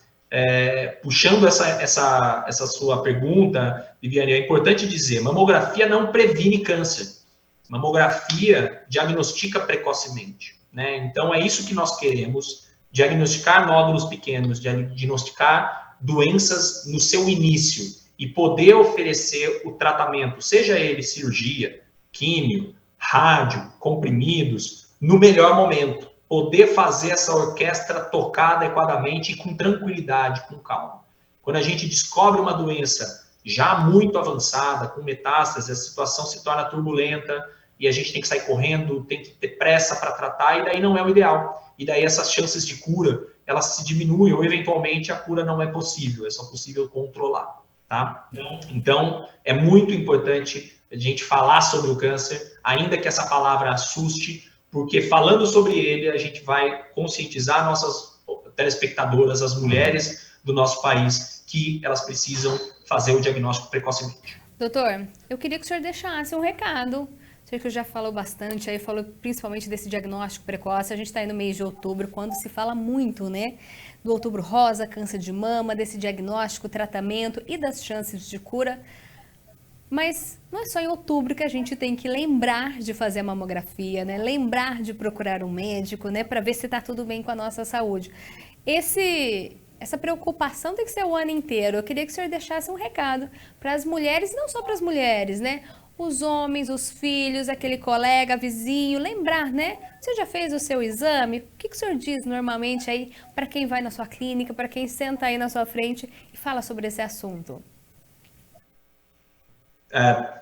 Puxando essa sua pergunta, Viviane, é importante dizer, mamografia não previne câncer. Mamografia diagnostica precocemente, né? Então, é isso que nós queremos, diagnosticar nódulos pequenos, diagnosticar doenças no seu início e poder oferecer o tratamento, seja ele cirurgia, químio, rádio, comprimidos, no melhor momento. Poder fazer essa orquestra tocar adequadamente e com tranquilidade, com calma. Quando a gente descobre uma doença já muito avançada, com metástase, a situação se torna turbulenta e a gente tem que sair correndo, tem que ter pressa para tratar, e daí não é o ideal. E daí essas chances de cura, elas se diminuem, ou eventualmente a cura não é possível, é só possível controlar. tá? Então, é muito importante a gente falar sobre o câncer, ainda que essa palavra assuste, porque falando sobre ele, a gente vai conscientizar nossas telespectadoras, as mulheres do nosso país, que elas precisam fazer o diagnóstico precocemente. Doutor, eu queria que o senhor deixasse um recado. O senhor que já falou bastante, aí falou principalmente desse diagnóstico precoce. A gente está aí no mês de outubro, quando se fala muito, né? Do outubro rosa, câncer de mama, desse diagnóstico, tratamento e das chances de cura. Mas não é só em outubro que a gente tem que lembrar de fazer a mamografia, né? Lembrar de procurar um médico, né? Para ver se está tudo bem com a nossa saúde. Essa preocupação tem que ser o ano inteiro. Eu queria que o senhor deixasse um recado para as mulheres, não só para as mulheres, né? Os homens, os filhos, aquele colega, vizinho, lembrar, né? Você já fez o seu exame? O que o senhor diz normalmente aí para quem vai na sua clínica, para quem senta aí na sua frente e fala sobre esse assunto?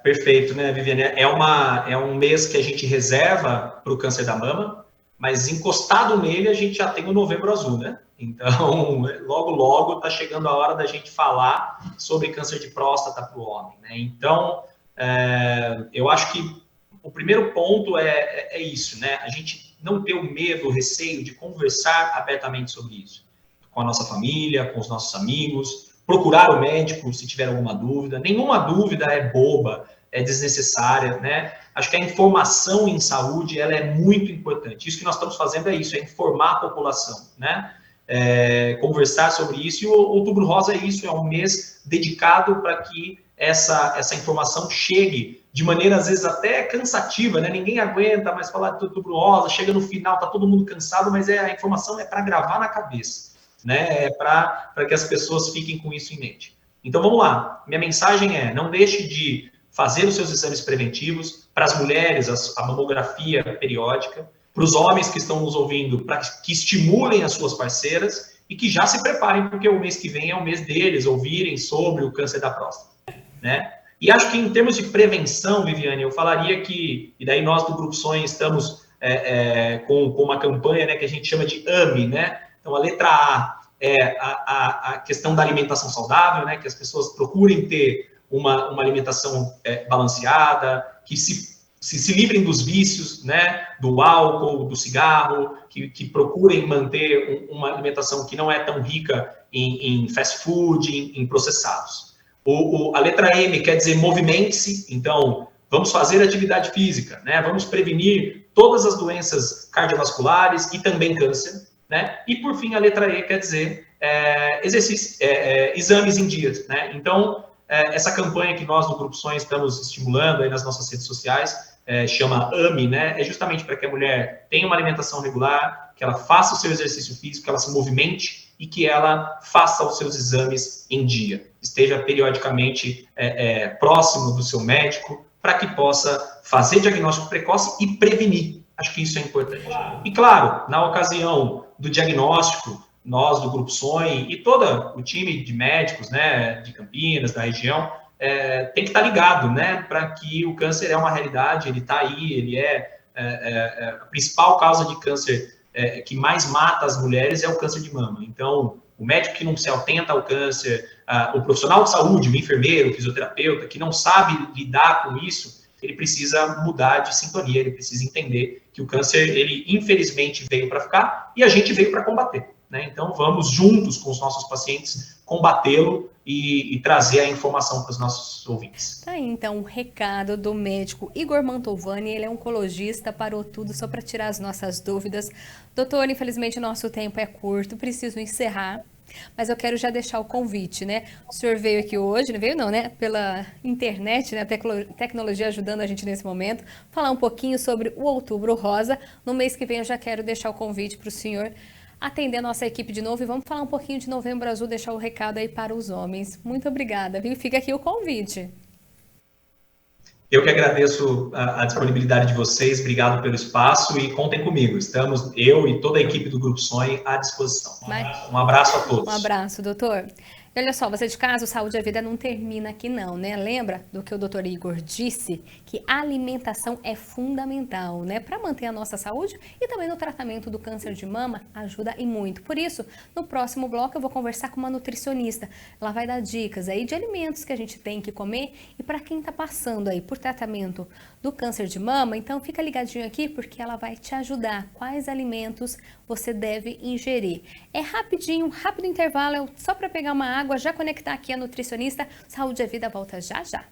Perfeito, né, Viviane? É um mês que a gente reserva para o câncer da mama, mas encostado nele a gente já tem o Novembro Azul, né? Então, logo, logo está chegando a hora da gente falar sobre câncer de próstata para o homem, né? Então, eu acho que o primeiro ponto é isso, né? A gente não ter o medo, o receio de conversar abertamente sobre isso, com a nossa família, com os nossos amigos, procurar o médico se tiver alguma dúvida. Nenhuma dúvida é boba, é desnecessária, né? Acho que a informação em saúde, ela é muito importante. Isso que nós estamos fazendo é isso, é informar a população, né? Conversar sobre isso. E o Outubro Rosa é isso, é um mês dedicado para que essa informação chegue de maneira, às vezes, até cansativa, né? Ninguém aguenta mais falar de Outubro Rosa, chega no final, tá todo mundo cansado, mas a informação é para gravar na cabeça, né? É para que as pessoas fiquem com isso em mente. Então, vamos lá. Minha mensagem é, não deixe de fazer os seus exames preventivos, para as mulheres, a mamografia periódica, para os homens que estão nos ouvindo, para que estimulem as suas parceiras e que já se preparem, porque o mês que vem é o mês deles ouvirem sobre o câncer da próstata, né? E acho que em termos de prevenção, Viviane, eu falaria que, e daí nós do Grupo Sonho estamos com uma campanha, né, que a gente chama de AME, né? Então, a letra A é a questão da alimentação saudável, né? Que as pessoas procurem ter uma alimentação balanceada, que se livrem dos vícios, né? Do álcool, do cigarro, que procurem manter uma alimentação que não é tão rica em fast food, em processados. A letra M quer dizer movimente-se, então vamos fazer atividade física, né? Vamos prevenir todas as doenças cardiovasculares e também câncer, né? E por fim a letra E quer dizer exames em dias, né? Então essa campanha que nós do Grupo Sonho estamos estimulando aí nas nossas redes sociais chama AME, né? É justamente para que a mulher tenha uma alimentação regular, que ela faça o seu exercício físico, que ela se movimente e que ela faça os seus exames em dia. Esteja periodicamente próximo do seu médico para que possa fazer diagnóstico precoce e prevenir. Acho que isso é importante. E claro, na ocasião do diagnóstico, nós do Grupo Sonho e todo o time de médicos, né, de Campinas, da região, tem que estar ligado, né, para que o câncer é uma realidade, ele está aí, ele a principal causa de câncer que mais mata as mulheres é o câncer de mama. Então, o médico que não se atenta ao câncer, o profissional de saúde, o enfermeiro, o fisioterapeuta, que não sabe lidar com isso, ele precisa mudar de sintonia, ele precisa entender que o câncer, ele infelizmente veio para ficar e a gente veio para combater, né? Então, vamos juntos com os nossos pacientes combatê-lo e trazer a informação para os nossos ouvintes. Tá aí, então, um recado do médico Igor Mantovani, ele é oncologista, parou tudo só para tirar as nossas dúvidas. Doutor, infelizmente o nosso tempo é curto, preciso encerrar, mas eu quero já deixar o convite, né? O senhor veio aqui hoje, não veio não, né? Pela internet, né? A tecnologia ajudando a gente nesse momento, falar um pouquinho sobre o Outubro Rosa. No mês que vem eu já quero deixar o convite para o senhor atender a nossa equipe de novo e vamos falar um pouquinho de Novembro Azul, deixar o recado aí para os homens. Muito obrigada, viu? Fica aqui o convite. Eu que agradeço a disponibilidade de vocês, obrigado pelo espaço e contem comigo. Estamos, eu e toda a equipe do Grupo Sonho, à disposição. Um abraço a todos. Um abraço, doutor. E olha só, você de casa, o Saúde e a Vida não termina aqui não, né? Lembra do que o Dr. Igor disse? Que a alimentação é fundamental, né? Para manter a nossa saúde e também no tratamento do câncer de mama, ajuda e muito. Por isso, no próximo bloco eu vou conversar com uma nutricionista. Ela vai dar dicas aí de alimentos que a gente tem que comer e para quem tá passando aí por tratamento do câncer de mama, então fica ligadinho aqui porque ela vai te ajudar. Quais alimentos você deve ingerir. É rapidinho, um rápido intervalo, só para pegar uma água, já conectar aqui a nutricionista. Saúde e Vida volta já já.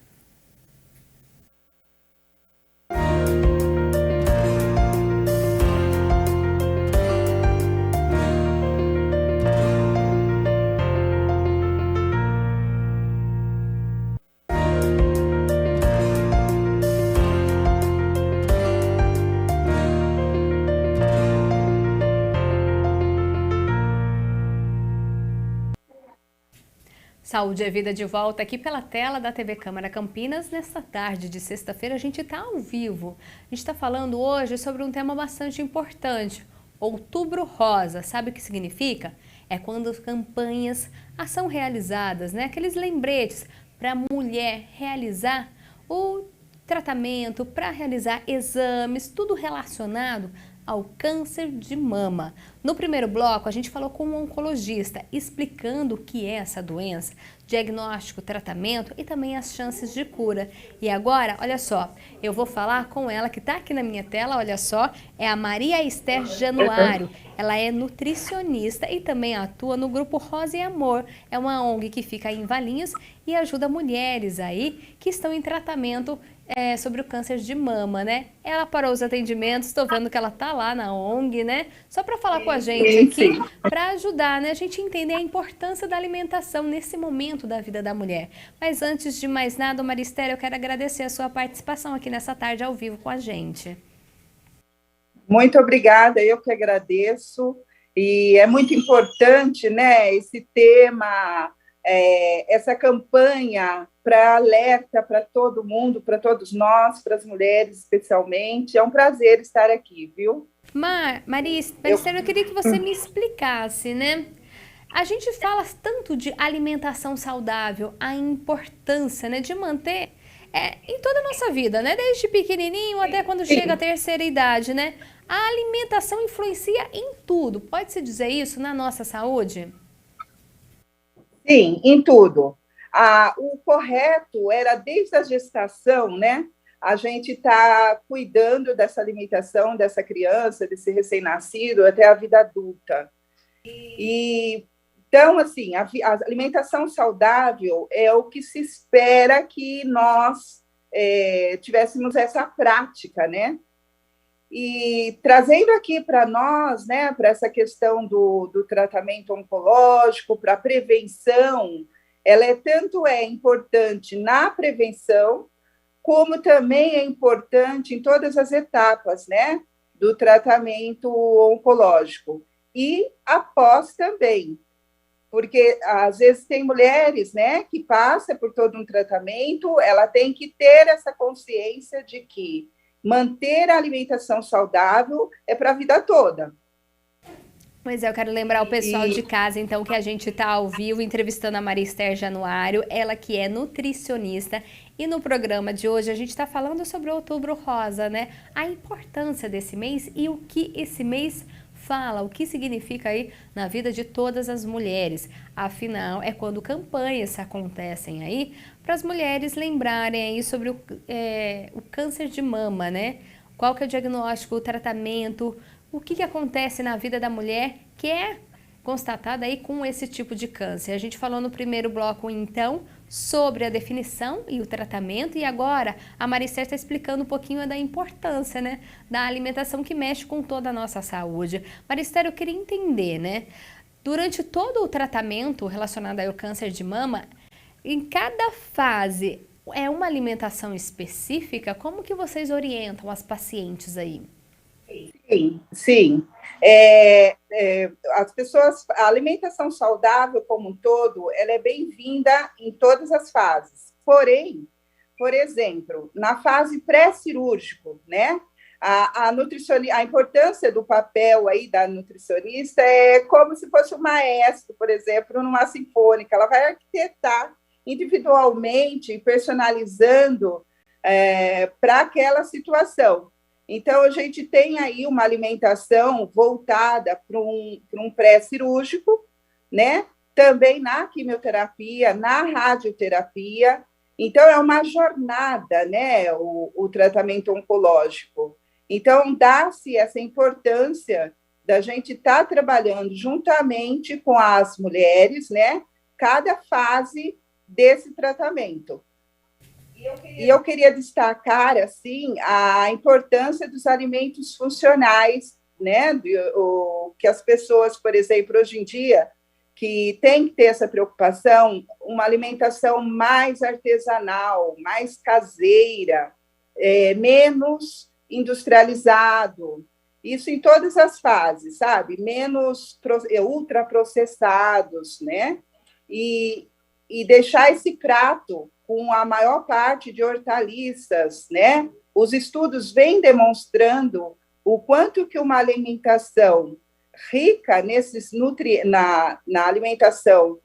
Saúde é Vida de volta aqui pela tela da TV Câmara Campinas. Nesta tarde de sexta-feira a gente está ao vivo. A gente está falando hoje sobre um tema bastante importante, Outubro Rosa. Sabe o que significa? É quando as campanhas são realizadas, né? Aqueles lembretes para a mulher realizar o tratamento, para realizar exames, tudo relacionado ao câncer de mama. No primeiro bloco, a gente falou com um oncologista explicando o que é essa doença, diagnóstico, tratamento e também as chances de cura. E agora, olha só, eu vou falar com ela que está aqui na minha tela, olha só, é a Maria Esther Januário. Ela é nutricionista e também atua no grupo Rosa e Amor. É uma ONG que fica em Valinhos e ajuda mulheres aí que estão em tratamento sobre o câncer de mama, né? Ela parou os atendimentos, estou vendo que ela tá lá na ONG, né? Só para falar com a gente aqui, para ajudar, né? A gente entender a importância da alimentação nesse momento da vida da mulher. Mas antes de mais nada, Maristério, eu quero agradecer a sua participação aqui nessa tarde ao vivo com a gente. Muito obrigada, eu que agradeço. E é muito importante, né, esse tema, essa campanha para alerta para todo mundo, para todos nós, para as mulheres especialmente. É um prazer estar aqui, viu? Maristério, eu queria que você me explicasse, né? A gente fala tanto de alimentação saudável, a importância, né, de manter em toda a nossa vida, né? Desde pequenininho até quando chega a terceira idade, né? A alimentação influencia em tudo. Pode-se dizer isso na nossa saúde? Sim, em tudo. O correto era desde a gestação, né? A gente está cuidando dessa alimentação dessa criança, desse recém-nascido, até a vida adulta. Então, assim, a alimentação saudável é o que se espera que nós tivéssemos essa prática, né? E trazendo aqui para nós, né, para essa questão do tratamento oncológico, para a prevenção, ela tanto é importante na prevenção, como também é importante em todas as etapas, né, do tratamento oncológico. E após também, porque às vezes tem mulheres, né, que passam por todo um tratamento, ela tem que ter essa consciência de que manter a alimentação saudável é para a vida toda. Pois é, eu quero lembrar o pessoal de casa, então, que a gente está ao vivo entrevistando a Maria Esther Januário, ela que é nutricionista, e no programa de hoje a gente está falando sobre o Outubro Rosa, né? A importância desse mês e o que esse mês fala, o que significa aí na vida de todas as mulheres. Afinal, é quando campanhas acontecem aí para as mulheres lembrarem aí sobre o câncer de mama, né? Qual que é o diagnóstico, o tratamento, o que acontece na vida da mulher que é constatada aí com esse tipo de câncer. A gente falou no primeiro bloco, então, sobre a definição e o tratamento, e agora a Maricela está explicando um pouquinho da importância, né, da alimentação que mexe com toda a nossa saúde. Maricela, eu queria entender, né, durante todo o tratamento relacionado ao câncer de mama, em cada fase, é uma alimentação específica? Como que vocês orientam as pacientes aí? Sim. As pessoas, a alimentação saudável como um todo, ela é bem-vinda em todas as fases. Porém, por exemplo, na fase pré-cirúrgico, né? A importância do papel aí da nutricionista é como se fosse um maestro, por exemplo, numa sinfônica. Ela vai arquitetar individualmente, personalizando para aquela situação. Então, a gente tem aí uma alimentação voltada para um pré-cirúrgico, né? Também na quimioterapia, na radioterapia. Então, é uma jornada, né? O tratamento oncológico. Então, dá-se essa importância da gente estar trabalhando juntamente com as mulheres, né? Cada fase desse tratamento. E eu queria destacar, assim, a importância dos alimentos funcionais, né? Que as pessoas, por exemplo, hoje em dia, que tem que ter essa preocupação, uma alimentação mais artesanal, mais caseira, menos industrializado, isso em todas as fases, sabe? Menos ultraprocessados, né? E deixar esse prato com a maior parte de hortaliças, né? Os estudos vêm demonstrando o quanto que uma alimentação rica nesses na alimentação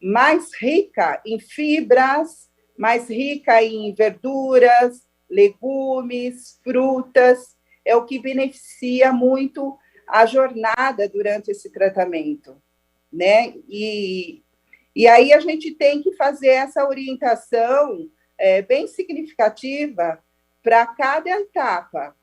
mais rica em fibras, mais rica em verduras, legumes, frutas, é o que beneficia muito a jornada durante esse tratamento, né? E aí a gente tem que fazer essa orientação bem significativa para cada etapa,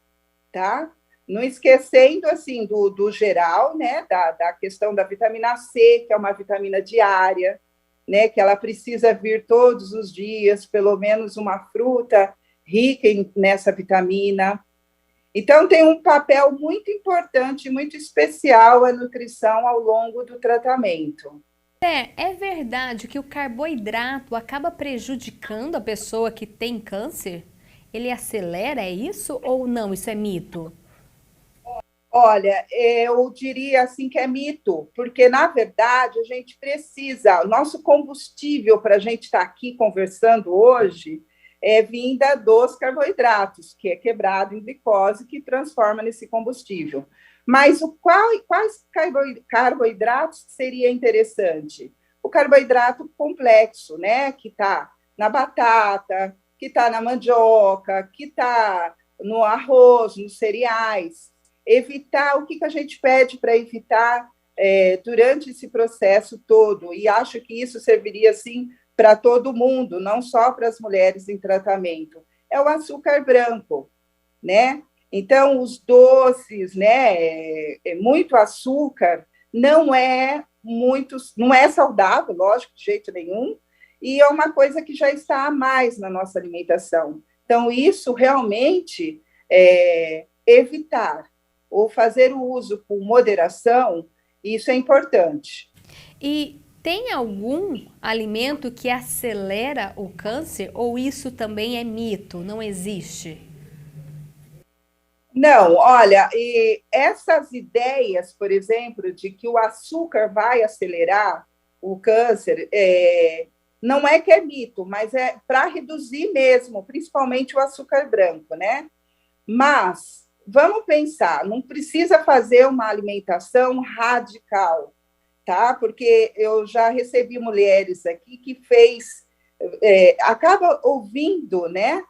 tá? Não esquecendo, assim, do geral, né? Da questão da vitamina C, que é uma vitamina diária, né? Que ela precisa vir todos os dias, pelo menos uma fruta rica nessa vitamina. Então, tem um papel muito importante, muito especial a nutrição ao longo do tratamento. É verdade que o carboidrato acaba prejudicando a pessoa que tem câncer? Ele acelera, é isso ou não? Isso é mito? Olha, eu diria assim que é mito, porque, na verdade, a gente precisa, o nosso combustível para a gente estar aqui conversando hoje é vinda dos carboidratos, que é quebrado em glicose, que transforma nesse combustível. Mas quais carboidratos seria interessante? O carboidrato complexo, né? Que está na batata, que está na mandioca, que está no arroz, nos cereais. Evitar, o que a gente pede para evitar durante esse processo todo? E acho que isso serviria, sim, para todo mundo, não só para as mulheres em tratamento. É o açúcar branco, né? Então, os doces, né? Muito açúcar não é saudável, lógico, de jeito nenhum, e é uma coisa que já está a mais na nossa alimentação. Então, isso realmente evitar ou fazer o uso com moderação, isso é importante. E tem algum alimento que acelera o câncer ou isso também é mito, não existe? Não, olha, e essas ideias, por exemplo, de que o açúcar vai acelerar o câncer, não é que é mito, mas é para reduzir mesmo, principalmente o açúcar branco, né? Mas vamos pensar, não precisa fazer uma alimentação radical, tá? Porque eu já recebi mulheres aqui que acaba ouvindo, né?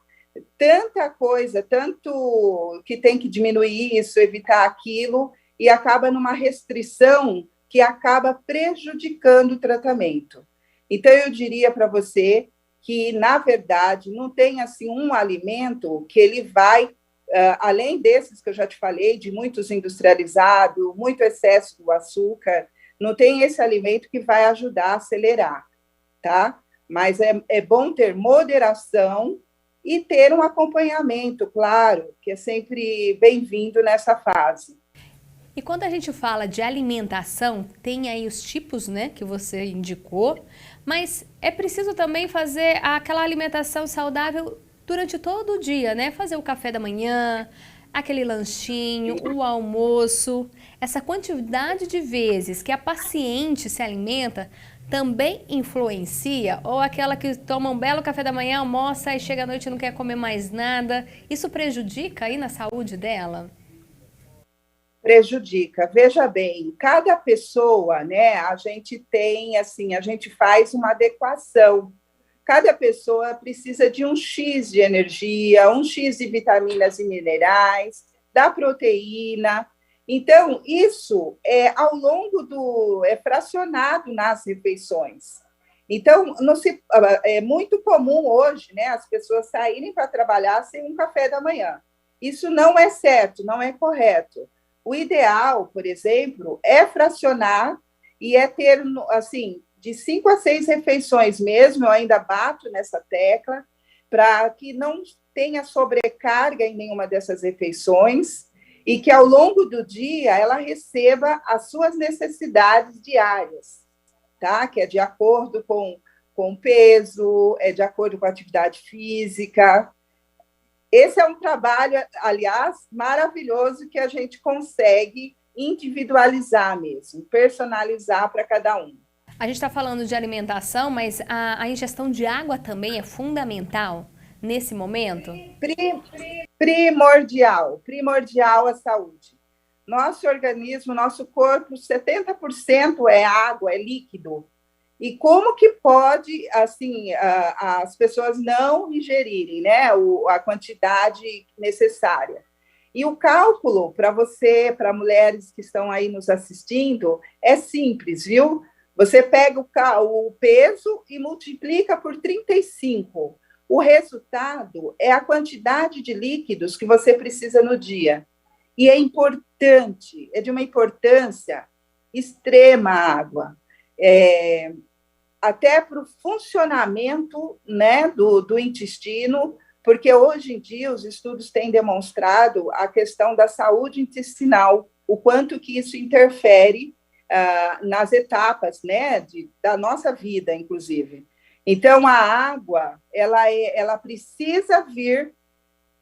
Tanta coisa, tanto que tem que diminuir isso, evitar aquilo, e acaba numa restrição que acaba prejudicando o tratamento. Então, eu diria para você que, na verdade, não tem assim um alimento que ele vai, além desses que eu já te falei, de muitos industrializados, muito excesso do açúcar, não tem esse alimento que vai ajudar a acelerar, tá? Mas é bom ter moderação e ter um acompanhamento, claro, que é sempre bem-vindo nessa fase. E quando a gente fala de alimentação, tem aí os tipos, né, que você indicou, mas é preciso também fazer aquela alimentação saudável durante todo o dia, né? Fazer o café da manhã, aquele lanchinho, o almoço, essa quantidade de vezes que a paciente se alimenta também influencia? Ou aquela que toma um belo café da manhã, almoça e chega à noite e não quer comer mais nada, isso prejudica aí na saúde dela? Prejudica. Veja bem, cada pessoa, né, a gente tem, assim, a gente faz uma adequação. Cada pessoa precisa de um X de energia, um X de vitaminas e minerais, da proteína. Então, isso é ao longo é fracionado nas refeições. Então, não se, é muito comum hoje, né, as pessoas saírem para trabalhar sem um café da manhã. Isso não é certo, não é correto. O ideal, por exemplo, é fracionar e é ter, assim, de 5 a 6 refeições mesmo, eu ainda bato nessa tecla, para que não tenha sobrecarga em nenhuma dessas refeições e que, ao longo do dia, ela receba as suas necessidades diárias, tá? Que é de acordo com o peso, é de acordo com a atividade física. Esse é um trabalho, aliás, maravilhoso que a gente consegue individualizar mesmo, personalizar para cada um. A gente está falando de alimentação, mas a ingestão de água também é fundamental nesse momento? Primordial à saúde. Nosso organismo, nosso corpo, 70% é água, é líquido. E como que pode, assim, as pessoas não ingerirem, né, a quantidade necessária? E o cálculo para mulheres que estão aí nos assistindo, é simples, viu? Você pega o peso e multiplica por 35. O resultado é a quantidade de líquidos que você precisa no dia. E é importante, é de uma importância extrema a água. Até para o funcionamento, né, do intestino, porque hoje em dia os estudos têm demonstrado a questão da saúde intestinal, o quanto que isso interfere nas etapas, né, da nossa vida, inclusive. Então, a água, ela precisa vir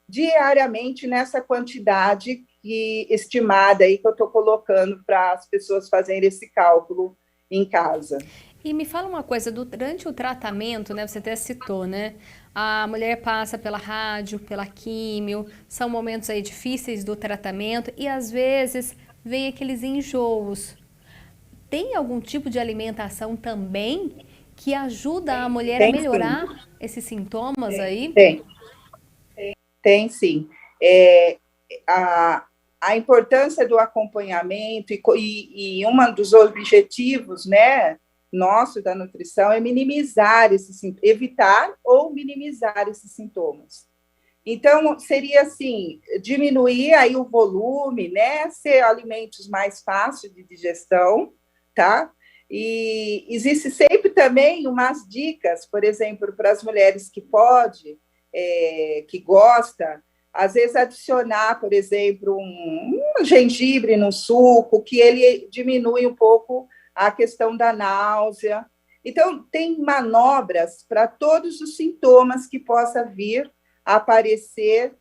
diariamente nessa quantidade estimada aí que eu estou colocando para as pessoas fazerem esse cálculo em casa. E me fala uma coisa, durante o tratamento, né, você até citou, né, a mulher passa pela rádio, pela químio, são momentos aí difíceis do tratamento e às vezes vem aqueles enjoos. Tem algum tipo de alimentação também que ajuda a mulher a melhorar sim. Esses sintomas aí? Tem sim. A importância do acompanhamento e um dos objetivos, né, nosso da nutrição é evitar ou minimizar esses sintomas. Então, seria assim, diminuir aí o volume, né, ser alimentos mais fáceis de digestão, tá? E existe sempre também umas dicas, por exemplo, para as mulheres que que gosta, às vezes adicionar, por exemplo, um gengibre no suco, que ele diminui um pouco a questão da náusea. Então, tem manobras para todos os sintomas que possa vir a aparecer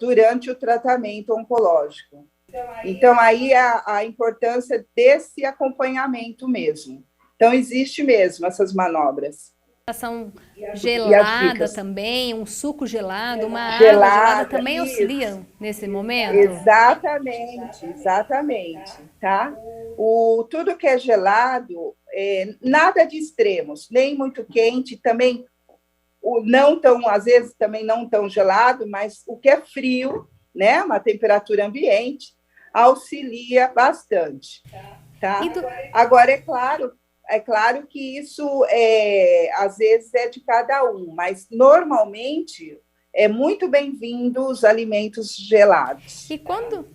durante o tratamento oncológico. Então, aí a importância desse acompanhamento mesmo. Então, existe mesmo essas manobras. Ação gelada também, um suco gelado, uma água gelada também auxiliam nesse momento? Exatamente, tá? Tudo que é gelado, nada de extremos, nem muito quente, também não tão, às vezes também não tão gelado, mas o que é frio, né, uma temperatura ambiente, auxilia bastante, tá? Agora, é claro que isso, às vezes, é de cada um, mas, normalmente, é muito bem-vindo os alimentos gelados. E quando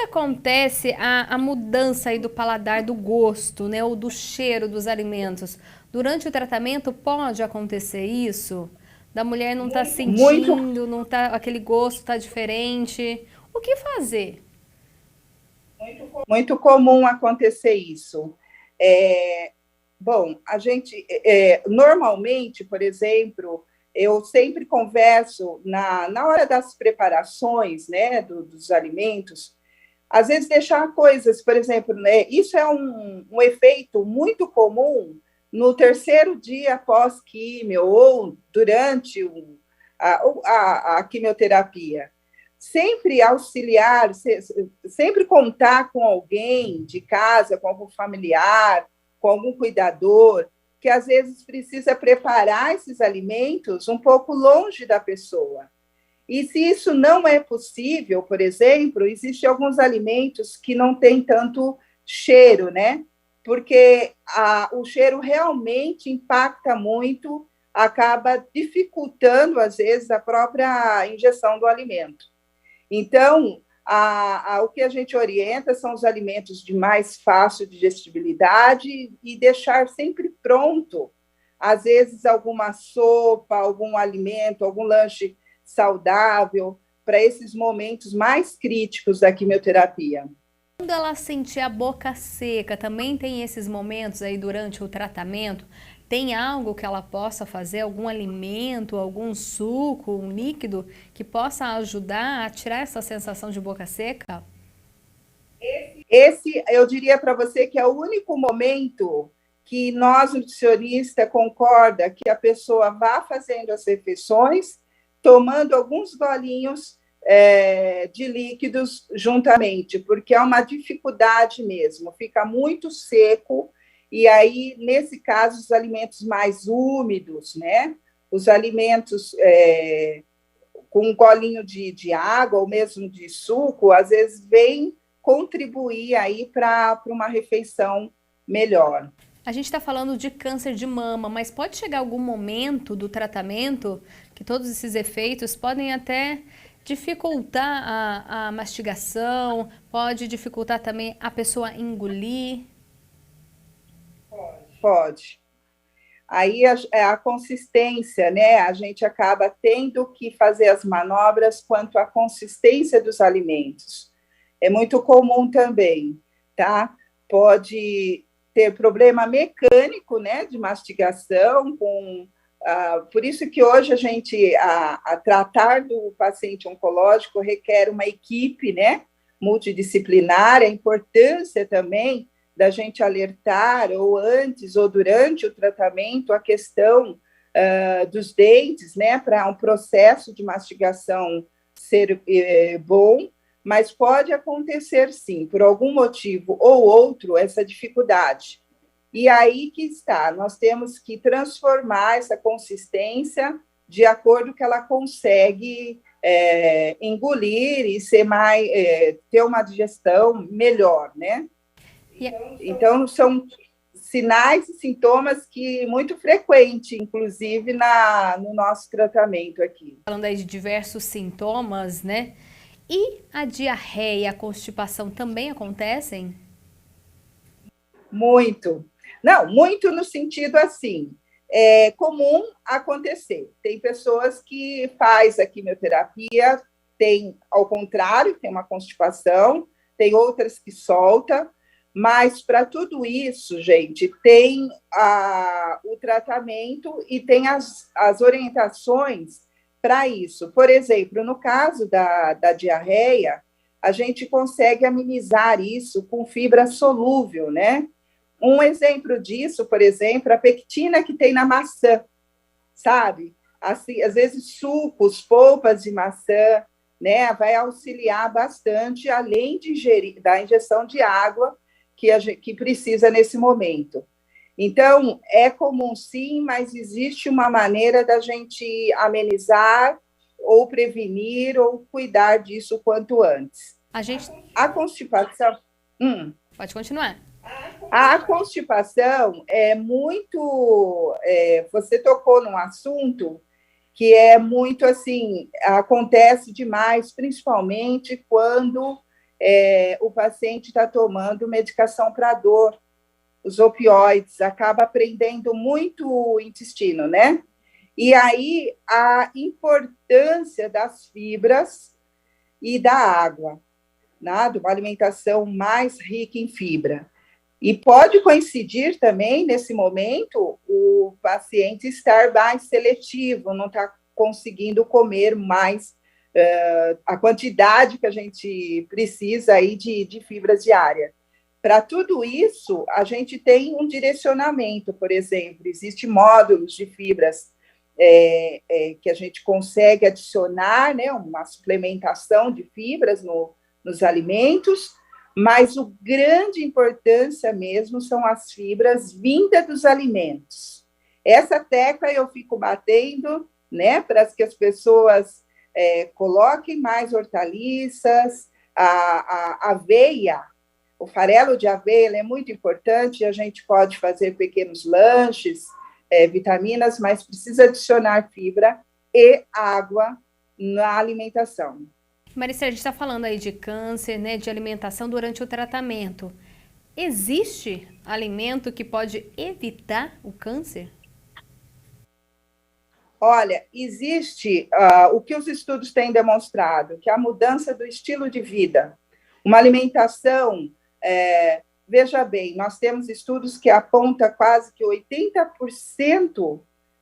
acontece a mudança aí do paladar, do gosto, né, ou do cheiro dos alimentos, durante o tratamento pode acontecer isso? Da mulher não estar sentindo, não tá, aquele gosto está diferente. O que fazer? Muito comum acontecer isso. Bom, a gente, normalmente, por exemplo, eu sempre converso na hora das preparações, né, dos alimentos, às vezes deixar coisas, por exemplo, né, isso é um efeito muito comum no terceiro dia após químio ou durante a quimioterapia. Sempre auxiliar, sempre contar com alguém de casa, com algum familiar, com algum cuidador, que às vezes precisa preparar esses alimentos um pouco longe da pessoa. E se isso não é possível, por exemplo, existem alguns alimentos que não têm tanto cheiro, né? Porque o cheiro realmente impacta muito, acaba dificultando, às vezes, a própria ingestão do alimento. Então, o que a gente orienta são os alimentos de mais fácil digestibilidade e deixar sempre pronto, às vezes, alguma sopa, algum alimento, algum lanche saudável para esses momentos mais críticos da quimioterapia. Quando ela sentir a boca seca, também tem esses momentos aí durante o tratamento? Tem algo que ela possa fazer, algum alimento, algum suco, um líquido, que possa ajudar a tirar essa sensação de boca seca? Esse, eu diria para você que é o único momento que nós, nutricionistas, concorda que a pessoa vá fazendo as refeições, tomando alguns golinhos de líquidos juntamente, porque é uma dificuldade mesmo, fica muito seco, e aí, nesse caso, os alimentos mais úmidos, né? Os alimentos com um golinho de água, ou mesmo de suco, às vezes vem contribuir aí para uma refeição melhor. A gente está falando de câncer de mama, mas pode chegar algum momento do tratamento que todos esses efeitos podem até dificultar a mastigação, pode dificultar também a pessoa engolir? Pode. Aí a consistência, né? A gente acaba tendo que fazer as manobras quanto à consistência dos alimentos. É muito comum também, tá? Pode ter problema mecânico, né, de mastigação, por isso que hoje a gente, a tratar do paciente oncológico requer uma equipe, né, multidisciplinar, a importância também da gente alertar, ou antes ou durante o tratamento, a questão dos dentes, né, para um processo de mastigação ser bom, mas pode acontecer, sim, por algum motivo ou outro, essa dificuldade. E aí que está, nós temos que transformar essa consistência de acordo com que ela consegue engolir e ser mais, ter uma digestão melhor, né? Então, são sinais e sintomas que muito frequentes, inclusive, no nosso tratamento aqui. Falando aí de diversos sintomas, né? E a diarreia, a constipação também acontecem? Muito. Não, muito no sentido assim, é comum acontecer. Tem pessoas que faz a quimioterapia, tem, ao contrário, tem uma constipação, tem outras que solta, mas para tudo isso, gente, tem o tratamento e tem as orientações para isso. Por exemplo, no caso da diarreia, a gente consegue amenizar isso com fibra solúvel, né? Um exemplo disso, por exemplo, a pectina que tem na maçã, sabe? Assim, às vezes sucos, polpas de maçã, né? Vai auxiliar bastante, além da injeção de água que precisa nesse momento. Então, é comum sim, mas existe uma maneira da gente amenizar ou prevenir ou cuidar disso quanto antes. A constipação... Pode continuar. A constipação é muito... você tocou num assunto que é muito assim, acontece demais, principalmente quando o paciente está tomando medicação para dor, os opioides, acaba prendendo muito o intestino, né? E aí a importância das fibras e da água, né? De uma alimentação mais rica em fibra. E pode coincidir também, nesse momento, o paciente estar mais seletivo, não está conseguindo comer mais a quantidade que a gente precisa aí de fibras diárias. Para tudo isso, a gente tem um direcionamento, por exemplo, existem módulos de fibras que a gente consegue adicionar, né, uma suplementação de fibras nos alimentos, mas o grande importância mesmo são as fibras vindas dos alimentos. Essa tecla eu fico batendo, né, para que as pessoas coloquem mais hortaliças, a aveia, o farelo de aveia é muito importante, a gente pode fazer pequenos lanches, vitaminas, mas precisa adicionar fibra e água na alimentação. Maricela, a gente está falando aí de câncer, né, de alimentação durante o tratamento. Existe alimento que pode evitar o câncer? Olha, existe o que os estudos têm demonstrado, que é a mudança do estilo de vida. Uma alimentação, veja bem, nós temos estudos que apontam quase que 80%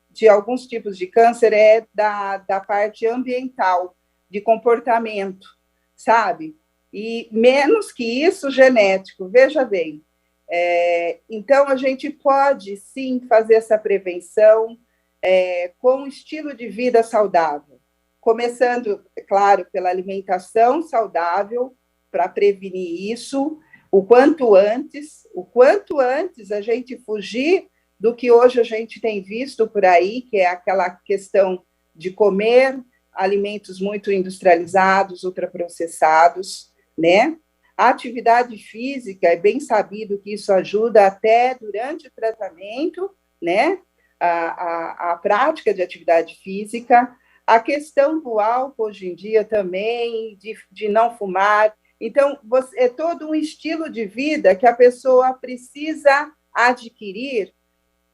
de alguns tipos de câncer é da parte ambiental, de comportamento, sabe? E menos que isso, genético, veja bem. Então, a gente pode, sim, fazer essa prevenção com um estilo de vida saudável, começando, é claro, pela alimentação saudável, para prevenir isso, o quanto antes a gente fugir do que hoje a gente tem visto por aí, que é aquela questão de comer alimentos muito industrializados, ultraprocessados, né? A atividade física, é bem sabido que isso ajuda até durante o tratamento, né? A prática de atividade física, a questão do álcool hoje em dia também, de não fumar. Então, é todo um estilo de vida que a pessoa precisa adquirir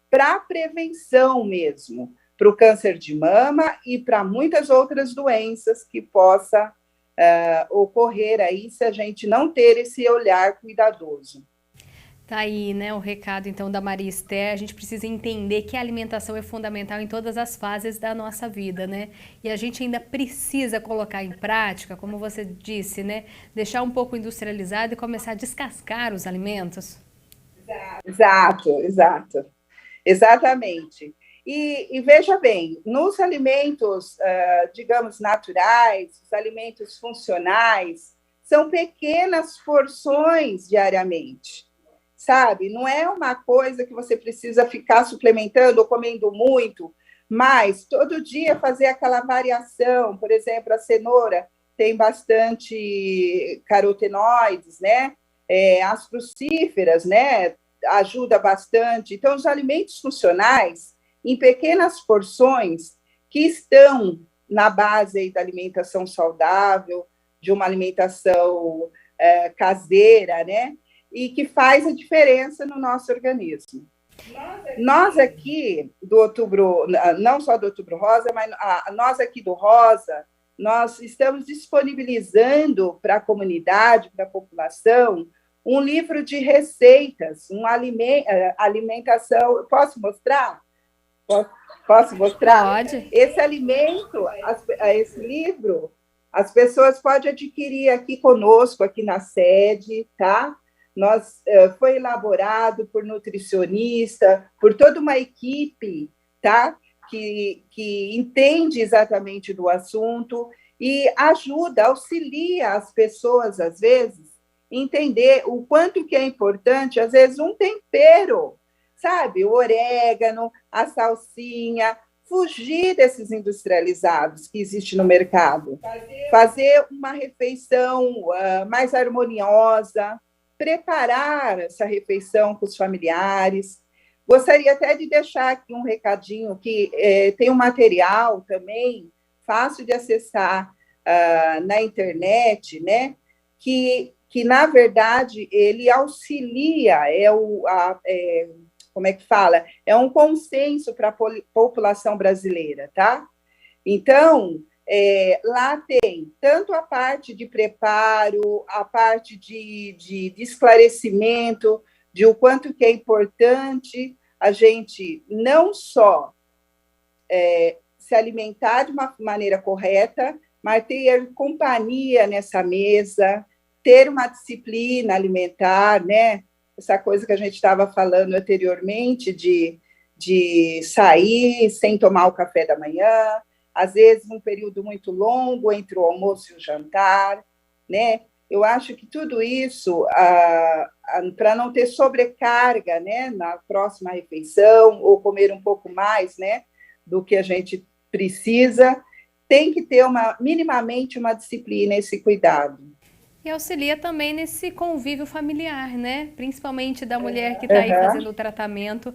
para prevenção mesmo, para o câncer de mama e para muitas outras doenças que possa ocorrer aí se a gente não ter esse olhar cuidadoso. Tá aí, né, o recado, então, da Maria Esther. A gente precisa entender que a alimentação é fundamental em todas as fases da nossa vida, né? E a gente ainda precisa colocar em prática, como você disse, né? Deixar um pouco industrializado e começar a descascar os alimentos. Exatamente. E veja bem, nos alimentos, digamos, naturais, os alimentos funcionais, são pequenas porções diariamente. Sabe? Não é uma coisa que você precisa ficar suplementando ou comendo muito, mas todo dia fazer aquela variação. Por exemplo, a cenoura tem bastante carotenoides, né? As crucíferas, né? Ajuda bastante. Então, os alimentos funcionais, em pequenas porções, que estão na base aí da alimentação saudável, de uma alimentação caseira, né? E que faz a diferença no nosso organismo. Nós aqui do Outubro, não só do Outubro Rosa, mas nós aqui do Rosa, nós estamos disponibilizando para a comunidade, para a população, um livro de receitas, uma alimentação. Posso mostrar? Posso mostrar? Pode. Esse alimento, esse livro, as pessoas podem adquirir aqui conosco, aqui na sede, tá? Foi elaborado por nutricionista, por toda uma equipe, tá? Que entende exatamente do assunto e auxilia as pessoas, às vezes, entender o quanto que é importante, às vezes, um tempero, sabe? O orégano, a salsinha, fugir desses industrializados que existem no mercado, fazer uma refeição mais harmoniosa, preparar essa refeição com os familiares. Gostaria até de deixar aqui um recadinho, que tem um material também, fácil de acessar na internet, né? Que na verdade, ele auxilia, como é que fala? É um consenso para a população brasileira, tá? Então, lá tem tanto a parte de preparo, a parte de esclarecimento, de o quanto que é importante a gente não só se alimentar de uma maneira correta, mas ter companhia nessa mesa, ter uma disciplina alimentar, né? Essa coisa que a gente estava falando anteriormente de sair sem tomar o café da manhã, às vezes um período muito longo entre o almoço e o jantar, né? Eu acho que tudo isso, para não ter sobrecarga, né, na próxima refeição, ou comer um pouco mais, né, do que a gente precisa, tem que ter minimamente uma disciplina, esse cuidado. E auxilia também nesse convívio familiar, né? Principalmente da mulher que está aí fazendo o tratamento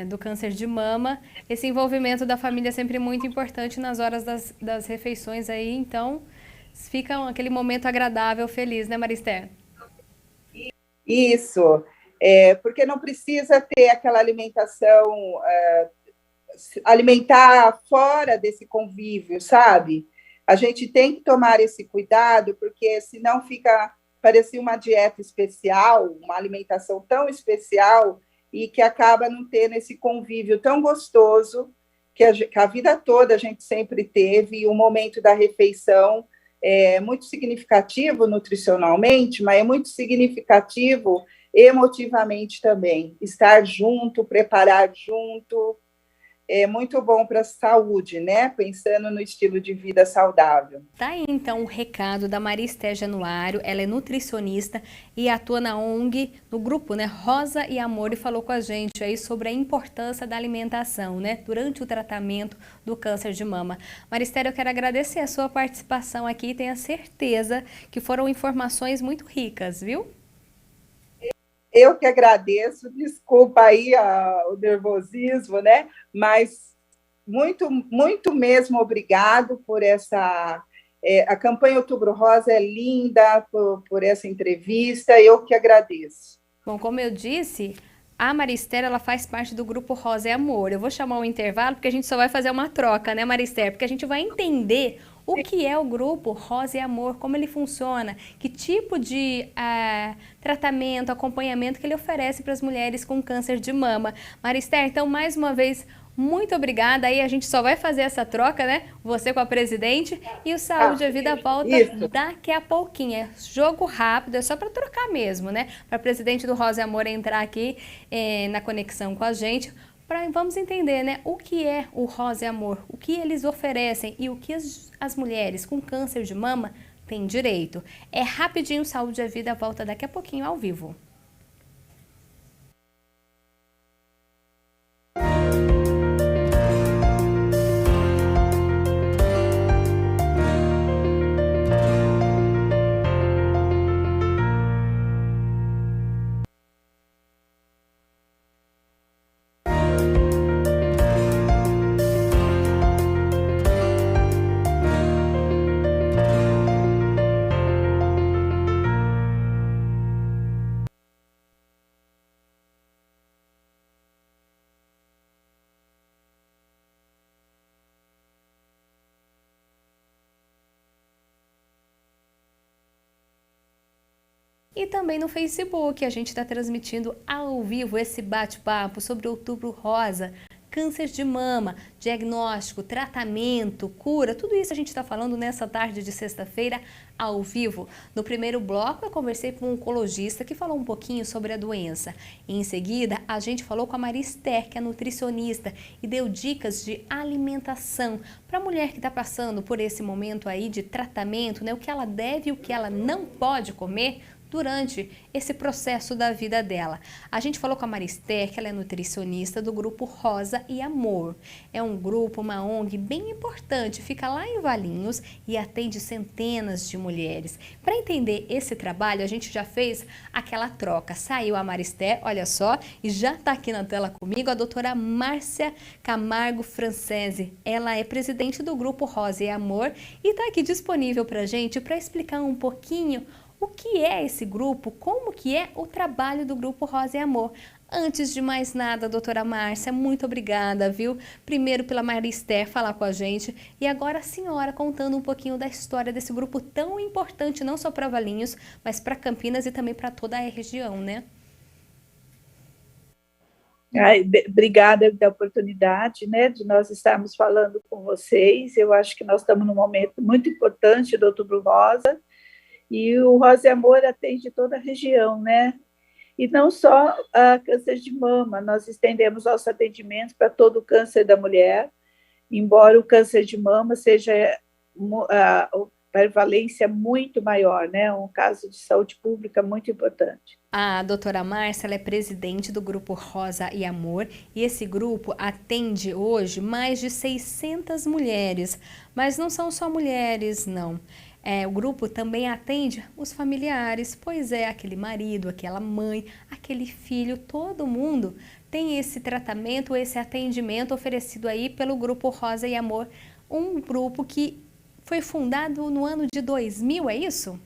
do câncer de mama. Esse envolvimento da família é sempre muito importante nas horas das refeições aí, então fica aquele momento agradável, feliz, né, Marister? Isso, porque não precisa ter aquela alimentação, alimentar fora desse convívio, sabe? A gente tem que tomar esse cuidado, porque senão parecia uma dieta especial, uma alimentação tão especial, e que acaba não tendo esse convívio tão gostoso que a vida toda a gente sempre teve, e o momento da refeição é muito significativo nutricionalmente, mas é muito significativo emotivamente também. Estar junto, preparar junto, é muito bom para a saúde, né? Pensando no estilo de vida saudável. Tá aí, então, o recado da Marister Januário. Ela é nutricionista e atua na ONG, no grupo, né, Rosa e Amor, e falou com a gente aí sobre a importância da alimentação, né, durante o tratamento do câncer de mama. Marister, eu quero agradecer a sua participação aqui e tenho a certeza que foram informações muito ricas, viu? Eu que agradeço, desculpa aí o nervosismo, né? Mas muito, muito mesmo obrigado por essa... a campanha Outubro Rosa é linda, por essa entrevista, eu que agradeço. Bom, como eu disse, a Marister, ela faz parte do grupo Rosa e Amor. Eu vou chamar o intervalo porque a gente só vai fazer uma troca, né, Marister? Porque a gente vai entender o que é o grupo Rosa e Amor, como ele funciona, que tipo de tratamento, acompanhamento que ele oferece para as mulheres com câncer de mama. Marister, então, mais uma vez, muito obrigada. Aí a gente só vai fazer essa troca, né? Você com a presidente e o Saúde e Vida volta daqui a pouquinho. É jogo rápido, é só para trocar mesmo, né? Para a presidente do Rosa e Amor entrar aqui na conexão com a gente. Vamos entender, né, o que é o Rosa e Amor, o que eles oferecem e o que as mulheres com câncer de mama têm direito. É rapidinho, Saúde e Vida volta daqui a pouquinho ao vivo. E também no Facebook, a gente está transmitindo ao vivo esse bate-papo sobre Outubro Rosa, câncer de mama, diagnóstico, tratamento, cura, tudo isso a gente está falando nessa tarde de sexta-feira ao vivo. No primeiro bloco eu conversei com um oncologista que falou um pouquinho sobre a doença. E em seguida a gente falou com a Marister, que é nutricionista, e deu dicas de alimentação para a mulher que está passando por esse momento aí de tratamento, né? O que ela deve e o que ela não pode comer durante esse processo da vida dela. A gente falou com a Marister, que ela é nutricionista do grupo Rosa e Amor. É um grupo, uma ONG bem importante, fica lá em Valinhos e atende centenas de mulheres. Para entender esse trabalho, a gente já fez aquela troca. Saiu a Marister, olha só, e já está aqui na tela comigo a doutora Márcia Camargo Francese. Ela é presidente do grupo Rosa e Amor e está aqui disponível para a gente para explicar um pouquinho o que é esse grupo, como que é o trabalho do grupo Rosa e Amor. Antes de mais nada, doutora Márcia, muito obrigada, viu? Primeiro pela Marister falar com a gente e agora a senhora contando um pouquinho da história desse grupo tão importante, não só para Valinhos, mas para Campinas e também para toda a região, né? Obrigada pela oportunidade, né, de nós estarmos falando com vocês. Eu acho que nós estamos num momento muito importante do Outubro Rosa, E o Rosa e Amor atende toda a região, né? E não só a câncer de mama, nós estendemos nossos atendimentos para todo o câncer da mulher, embora o câncer de mama seja a prevalência muito maior, né? Um caso de saúde pública muito importante. A doutora Márcia, ela é presidente do grupo Rosa e Amor, e esse grupo atende hoje mais de 600 mulheres, mas não são só mulheres, não. O grupo também atende os familiares, pois é, aquele marido, aquela mãe, aquele filho, todo mundo tem esse tratamento, esse atendimento oferecido aí pelo grupo Rosa e Amor, um grupo que foi fundado no ano de 2000, é isso?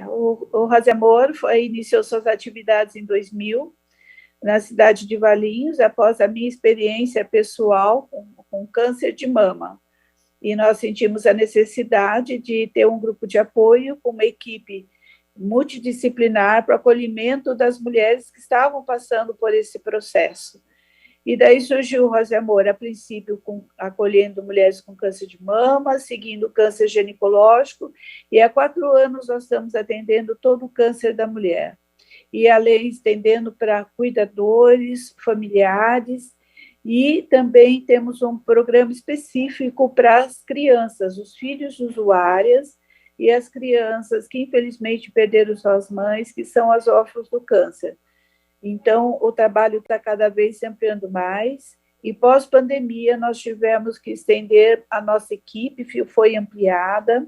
O Rosa e Amor iniciou suas atividades em 2000, na cidade de Valinhos, após a minha experiência pessoal com câncer de mama. E nós sentimos a necessidade de ter um grupo de apoio com uma equipe multidisciplinar para o acolhimento das mulheres que estavam passando por esse processo. E daí surgiu o Rosa e Amor, a princípio acolhendo mulheres com câncer de mama, seguindo o câncer ginecológico, e há 4 anos nós estamos atendendo todo o câncer da mulher. E além, estendendo para cuidadores, familiares, e também temos um programa específico para as crianças, os filhos de usuárias e as crianças que infelizmente perderam suas mães, que são as órfãos do câncer. Então, o trabalho está cada vez se ampliando mais, e pós-pandemia nós tivemos que estender a nossa equipe, foi ampliada.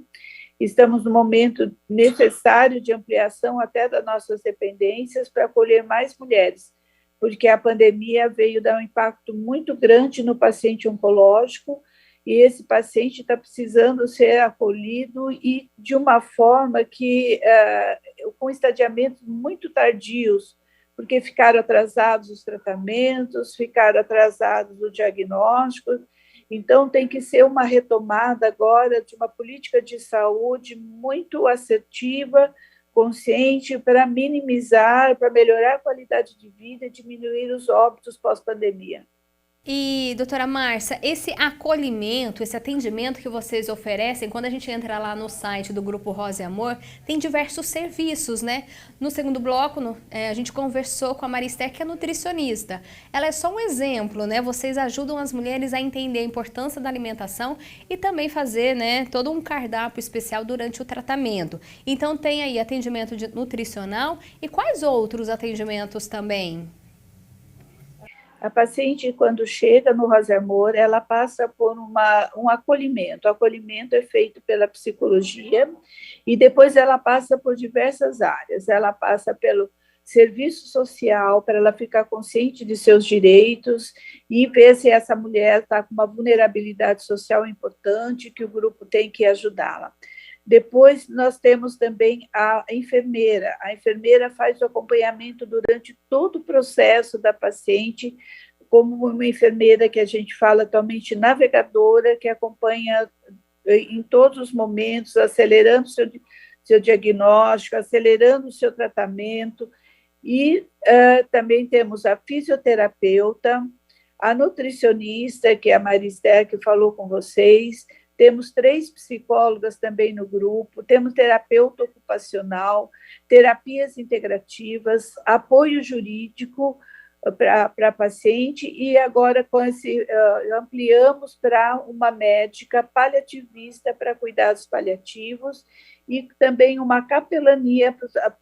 Estamos no momento necessário de ampliação até das nossas dependências para acolher mais mulheres, porque a pandemia veio dar um impacto muito grande no paciente oncológico, e esse paciente está precisando ser acolhido e de uma forma que, com estadiamentos muito tardios, porque ficaram atrasados os tratamentos, ficaram atrasados o diagnóstico. Então, tem que ser uma retomada agora de uma política de saúde muito assertiva, consciente, para minimizar, para melhorar a qualidade de vida e diminuir os óbitos pós-pandemia. E, doutora Márcia, esse acolhimento, esse atendimento que vocês oferecem, quando a gente entra lá no site do Grupo Rosa e Amor, tem diversos serviços, né? No segundo bloco, a gente conversou com a Marister, que é nutricionista. Ela é só um exemplo, né? Vocês ajudam as mulheres a entender a importância da alimentação e também fazer, né, todo um cardápio especial durante o tratamento. Então, tem aí atendimento nutricional e quais outros atendimentos também? A paciente, quando chega no Rosa e Amor, ela passa por um acolhimento. O acolhimento é feito pela psicologia e depois ela passa por diversas áreas. Ela passa pelo serviço social, para ela ficar consciente de seus direitos e ver se essa mulher está com uma vulnerabilidade social importante, que o grupo tem que ajudá-la. Depois, nós temos também a enfermeira. A enfermeira faz o acompanhamento durante todo o processo da paciente, como uma enfermeira que a gente fala atualmente navegadora, que acompanha em todos os momentos, acelerando seu diagnóstico, acelerando o seu tratamento. E também temos a fisioterapeuta, a nutricionista, que é a Marister, que falou com vocês. Temos 3 psicólogas também no grupo, temos terapeuta ocupacional, terapias integrativas, apoio jurídico para a paciente, e agora ampliamos para uma médica paliativista para cuidados paliativos e também uma capelania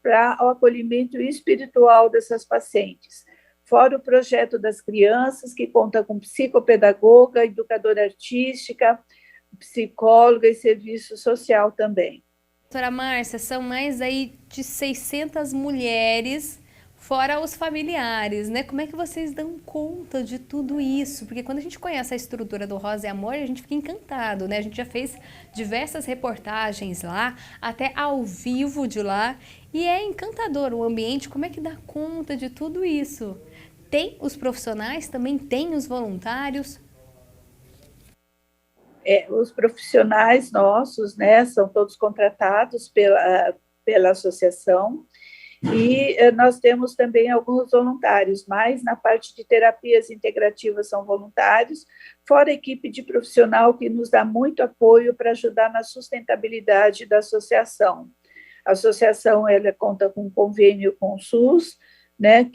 para o acolhimento espiritual dessas pacientes. Fora o projeto das crianças, que conta com psicopedagoga, educadora artística, psicóloga e serviço social também. Doutora Márcia, são mais aí de 600 mulheres, fora os familiares, né? Como é que vocês dão conta de tudo isso? Porque quando a gente conhece a estrutura do Rosa e Amor, a gente fica encantado, né? A gente já fez diversas reportagens lá, até ao vivo de lá, e é encantador o ambiente. Como é que dá conta de tudo isso? Tem os profissionais, também tem os voluntários. Os profissionais nossos, né, são todos contratados pela associação, E nós temos também alguns voluntários, mas na parte de terapias integrativas são voluntários, fora a equipe de profissional que nos dá muito apoio para ajudar na sustentabilidade da associação. A associação ela conta com um convênio com o SUS, né,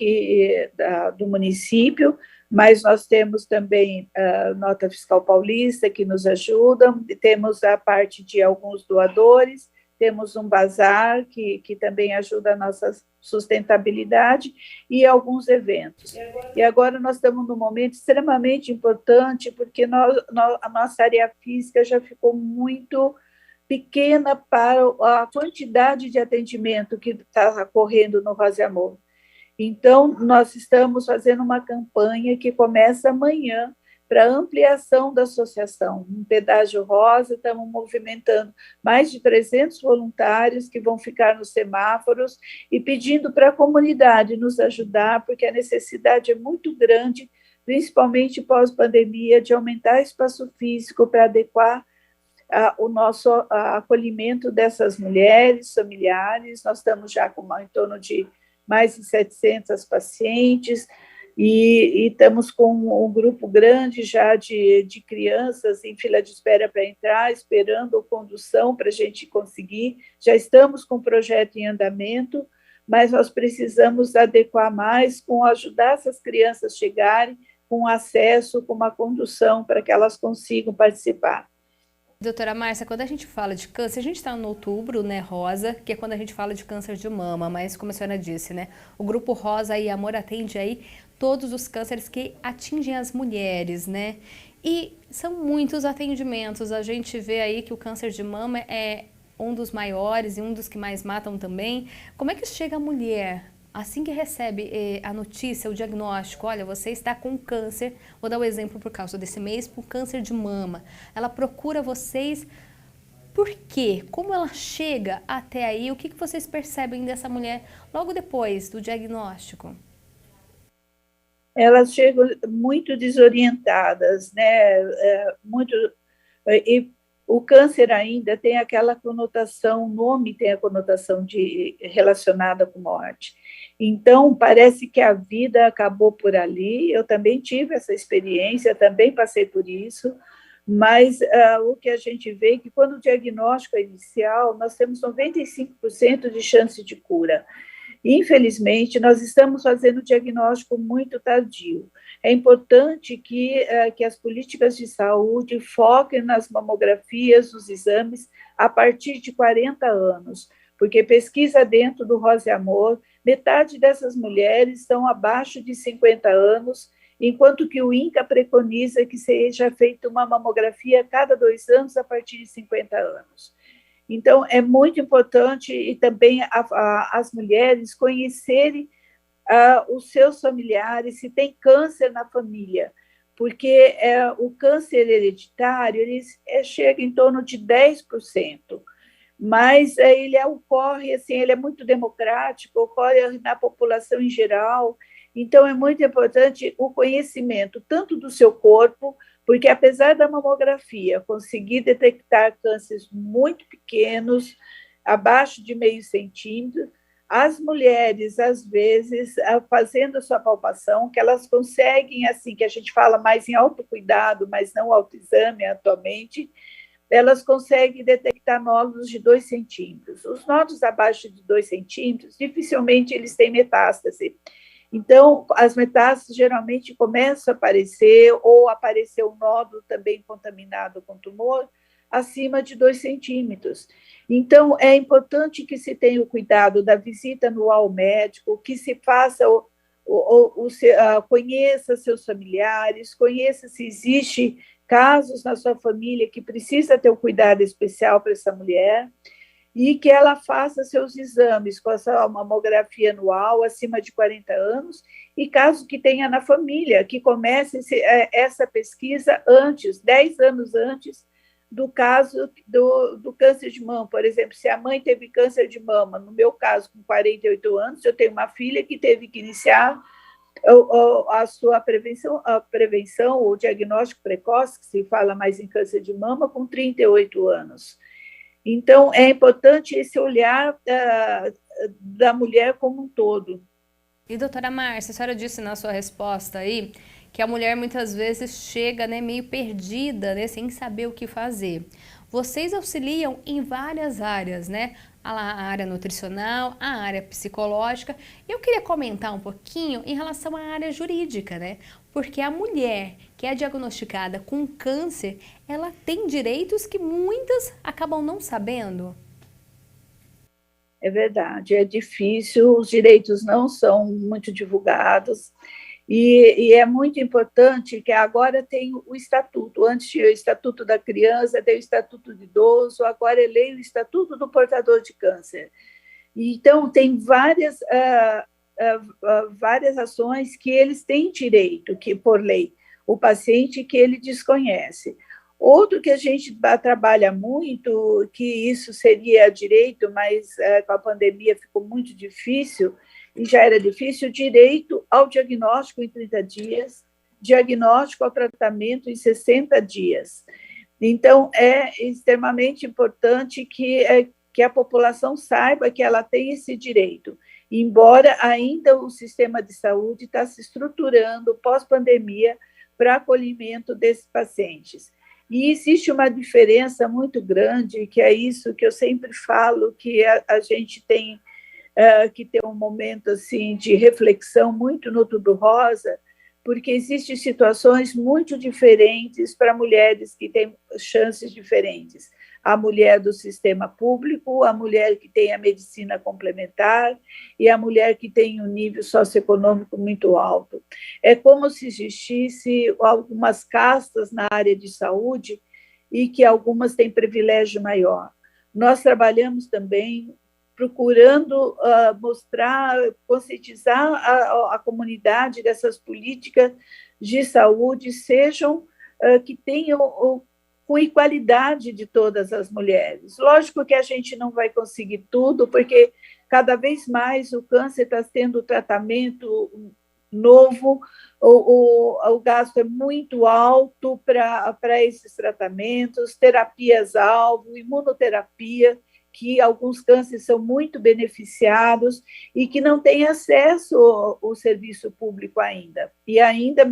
do município, mas nós temos também a Nota Fiscal Paulista, que nos ajuda, temos a parte de alguns doadores, temos um bazar, que também ajuda a nossa sustentabilidade, e alguns eventos. E agora nós estamos num momento extremamente importante, porque a nossa área física já ficou muito pequena para a quantidade de atendimento que está ocorrendo no Rosa Amor. Então, nós estamos fazendo uma campanha que começa amanhã para ampliação da associação. No Pedágio Rosa, estamos movimentando mais de 300 voluntários que vão ficar nos semáforos e pedindo para a comunidade nos ajudar, porque a necessidade é muito grande, principalmente pós-pandemia, de aumentar espaço físico para adequar o nosso acolhimento dessas mulheres, familiares. Nós estamos já com em torno de mais de 700 pacientes, e estamos com um grupo grande já de crianças em fila de espera para entrar, esperando condução para a gente conseguir. Já estamos com o projeto em andamento, mas nós precisamos adequar mais, com ajudar essas crianças a chegarem com acesso, com uma condução para que elas consigam participar. Doutora Márcia, quando a gente fala de câncer, a gente está no outubro, né, rosa, que é quando a gente fala de câncer de mama, mas como a senhora disse, né, o grupo Rosa e Amor atende aí todos os cânceres que atingem as mulheres, né, e são muitos atendimentos. A gente vê aí que o câncer de mama é um dos maiores e um dos que mais matam também. Como é que chega a mulher assim que recebe a notícia, o diagnóstico, olha, você está com câncer, vou dar um exemplo por causa desse mês, por câncer de mama. Ela procura vocês, por quê? Como ela chega até aí? O que vocês percebem dessa mulher logo depois do diagnóstico? Elas chegam muito desorientadas, né? E o câncer ainda tem aquela conotação, o nome tem a conotação relacionada com morte. Então, parece que a vida acabou por ali. Eu também tive essa experiência, também passei por isso, mas o que a gente vê é que quando o diagnóstico é inicial, nós temos 95% de chance de cura. Infelizmente, nós estamos fazendo o diagnóstico muito tardio. É importante que as políticas de saúde foquem nas mamografias, os exames, a partir de 40 anos, porque pesquisa dentro do Rosa Amor, metade dessas mulheres estão abaixo de 50 anos, enquanto que o INCA preconiza que seja feita uma mamografia a cada 2 anos a partir de 50 anos. Então, é muito importante e também as mulheres conhecerem os seus familiares, se tem câncer na família, porque o câncer hereditário ele chega em torno de 10%, mas ele ocorre, assim, ele é muito democrático, ocorre na população em geral. Então, é muito importante o conhecimento tanto do seu corpo, porque apesar da mamografia conseguir detectar cânceres muito pequenos, abaixo de meio centímetro, as mulheres, às vezes, fazendo a sua palpação, que elas conseguem, assim, que a gente fala mais em autocuidado, mas não autoexame atualmente, elas conseguem detectar nódulos de 2 centímetros. Os nódulos abaixo de 2 centímetros, dificilmente eles têm metástase. Então, as metástases geralmente começam a aparecer, ou aparecer um nódulo também contaminado com tumor, acima de 2 centímetros. Então, é importante que se tenha o cuidado da visita anual ao médico, que se faça conheça seus familiares, conheça se existe casos na sua família que precisa ter um cuidado especial para essa mulher, e que ela faça seus exames com essa mamografia anual acima de 40 anos, e caso que tenha na família, que comece essa pesquisa antes, 10 anos antes do caso do câncer de mama. Por exemplo, se a mãe teve câncer de mama, no meu caso, com 48 anos, eu tenho uma filha que teve que iniciar a sua prevenção ou diagnóstico precoce, que se fala mais em câncer de mama, com 38 anos. Então, é importante esse olhar da mulher como um todo. E doutora Márcia, a senhora disse na sua resposta aí que a mulher muitas vezes chega, né, meio perdida, né, sem saber o que fazer. Vocês auxiliam em várias áreas, né? A área nutricional, a área psicológica. Eu queria comentar um pouquinho em relação à área jurídica, né? Porque a mulher que é diagnosticada com câncer, ela tem direitos que muitas acabam não sabendo. É verdade, é difícil, os direitos não são muito divulgados, e é muito importante que agora tem o estatuto. Antes tinha o Estatuto da Criança, tem o Estatuto do Idoso, agora é lei o Estatuto do Portador de Câncer. Então, tem várias ações que eles têm direito, que por lei, o paciente que ele desconhece. Outro que a gente trabalha muito, que isso seria direito, mas com a pandemia ficou muito difícil, e já era difícil, direito ao diagnóstico em 30 dias, diagnóstico ao tratamento em 60 dias. Então, é extremamente importante que a população saiba que ela tem esse direito, embora ainda o sistema de saúde está se estruturando pós-pandemia para acolhimento desses pacientes. E existe uma diferença muito grande, que é isso que eu sempre falo, que a gente tem que ter um momento assim, de reflexão muito no Outubro Rosa, porque existem situações muito diferentes para mulheres que têm chances diferentes. A mulher do sistema público, a mulher que tem a medicina complementar e a mulher que tem um nível socioeconômico muito alto. É como se existisse algumas castas na área de saúde e que algumas têm privilégio maior. Nós trabalhamos também procurando mostrar, conscientizar a comunidade dessas políticas de saúde, sejam que tenham com igualdade de todas as mulheres. Lógico que a gente não vai conseguir tudo, porque cada vez mais o câncer está tendo tratamento novo, o gasto é muito alto para esses tratamentos, terapias-alvo, imunoterapia, que alguns cânceres são muito beneficiados e que não têm acesso ao serviço público ainda. E ainda,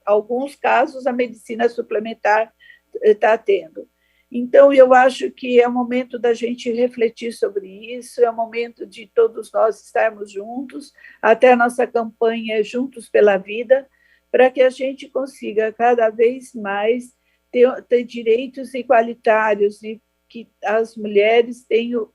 alguns casos, a medicina suplementar está tendo. Então, eu acho que é o momento da gente refletir sobre isso, é o momento de todos nós estarmos juntos, até a nossa campanha Juntos pela Vida, para que a gente consiga cada vez mais ter direitos igualitários e que as mulheres tenham,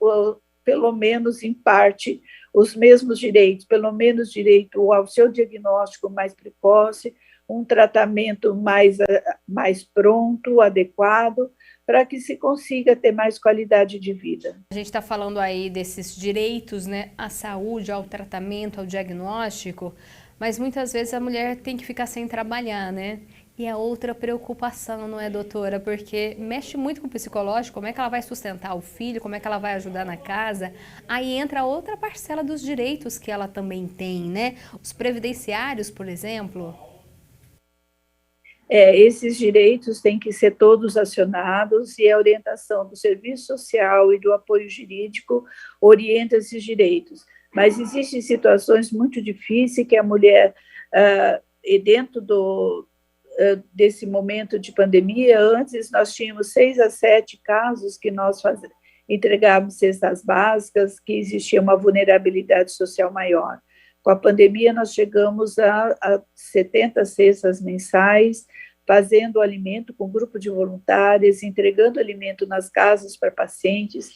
pelo menos em parte, os mesmos direitos, pelo menos direito ao seu diagnóstico mais precoce, um tratamento mais pronto, adequado, para que se consiga ter mais qualidade de vida. A gente está falando aí desses direitos, né, à saúde, ao tratamento, ao diagnóstico, mas muitas vezes a mulher tem que ficar sem trabalhar, né? E é outra preocupação, não é, doutora? Porque mexe muito com o psicológico, como é que ela vai sustentar o filho, como é que ela vai ajudar na casa. Aí entra outra parcela dos direitos que ela também tem, né? Os previdenciários, por exemplo. Esses direitos têm que ser todos acionados e a orientação do serviço social e do apoio jurídico orienta esses direitos. Mas existem situações muito difíceis que a mulher, dentro desse momento de pandemia, antes nós tínhamos 6 a 7 casos que nós entregávamos cestas básicas, que existia uma vulnerabilidade social maior. Com a pandemia, nós chegamos a 70 cestas mensais, fazendo alimento com grupo de voluntárias, entregando alimento nas casas para pacientes,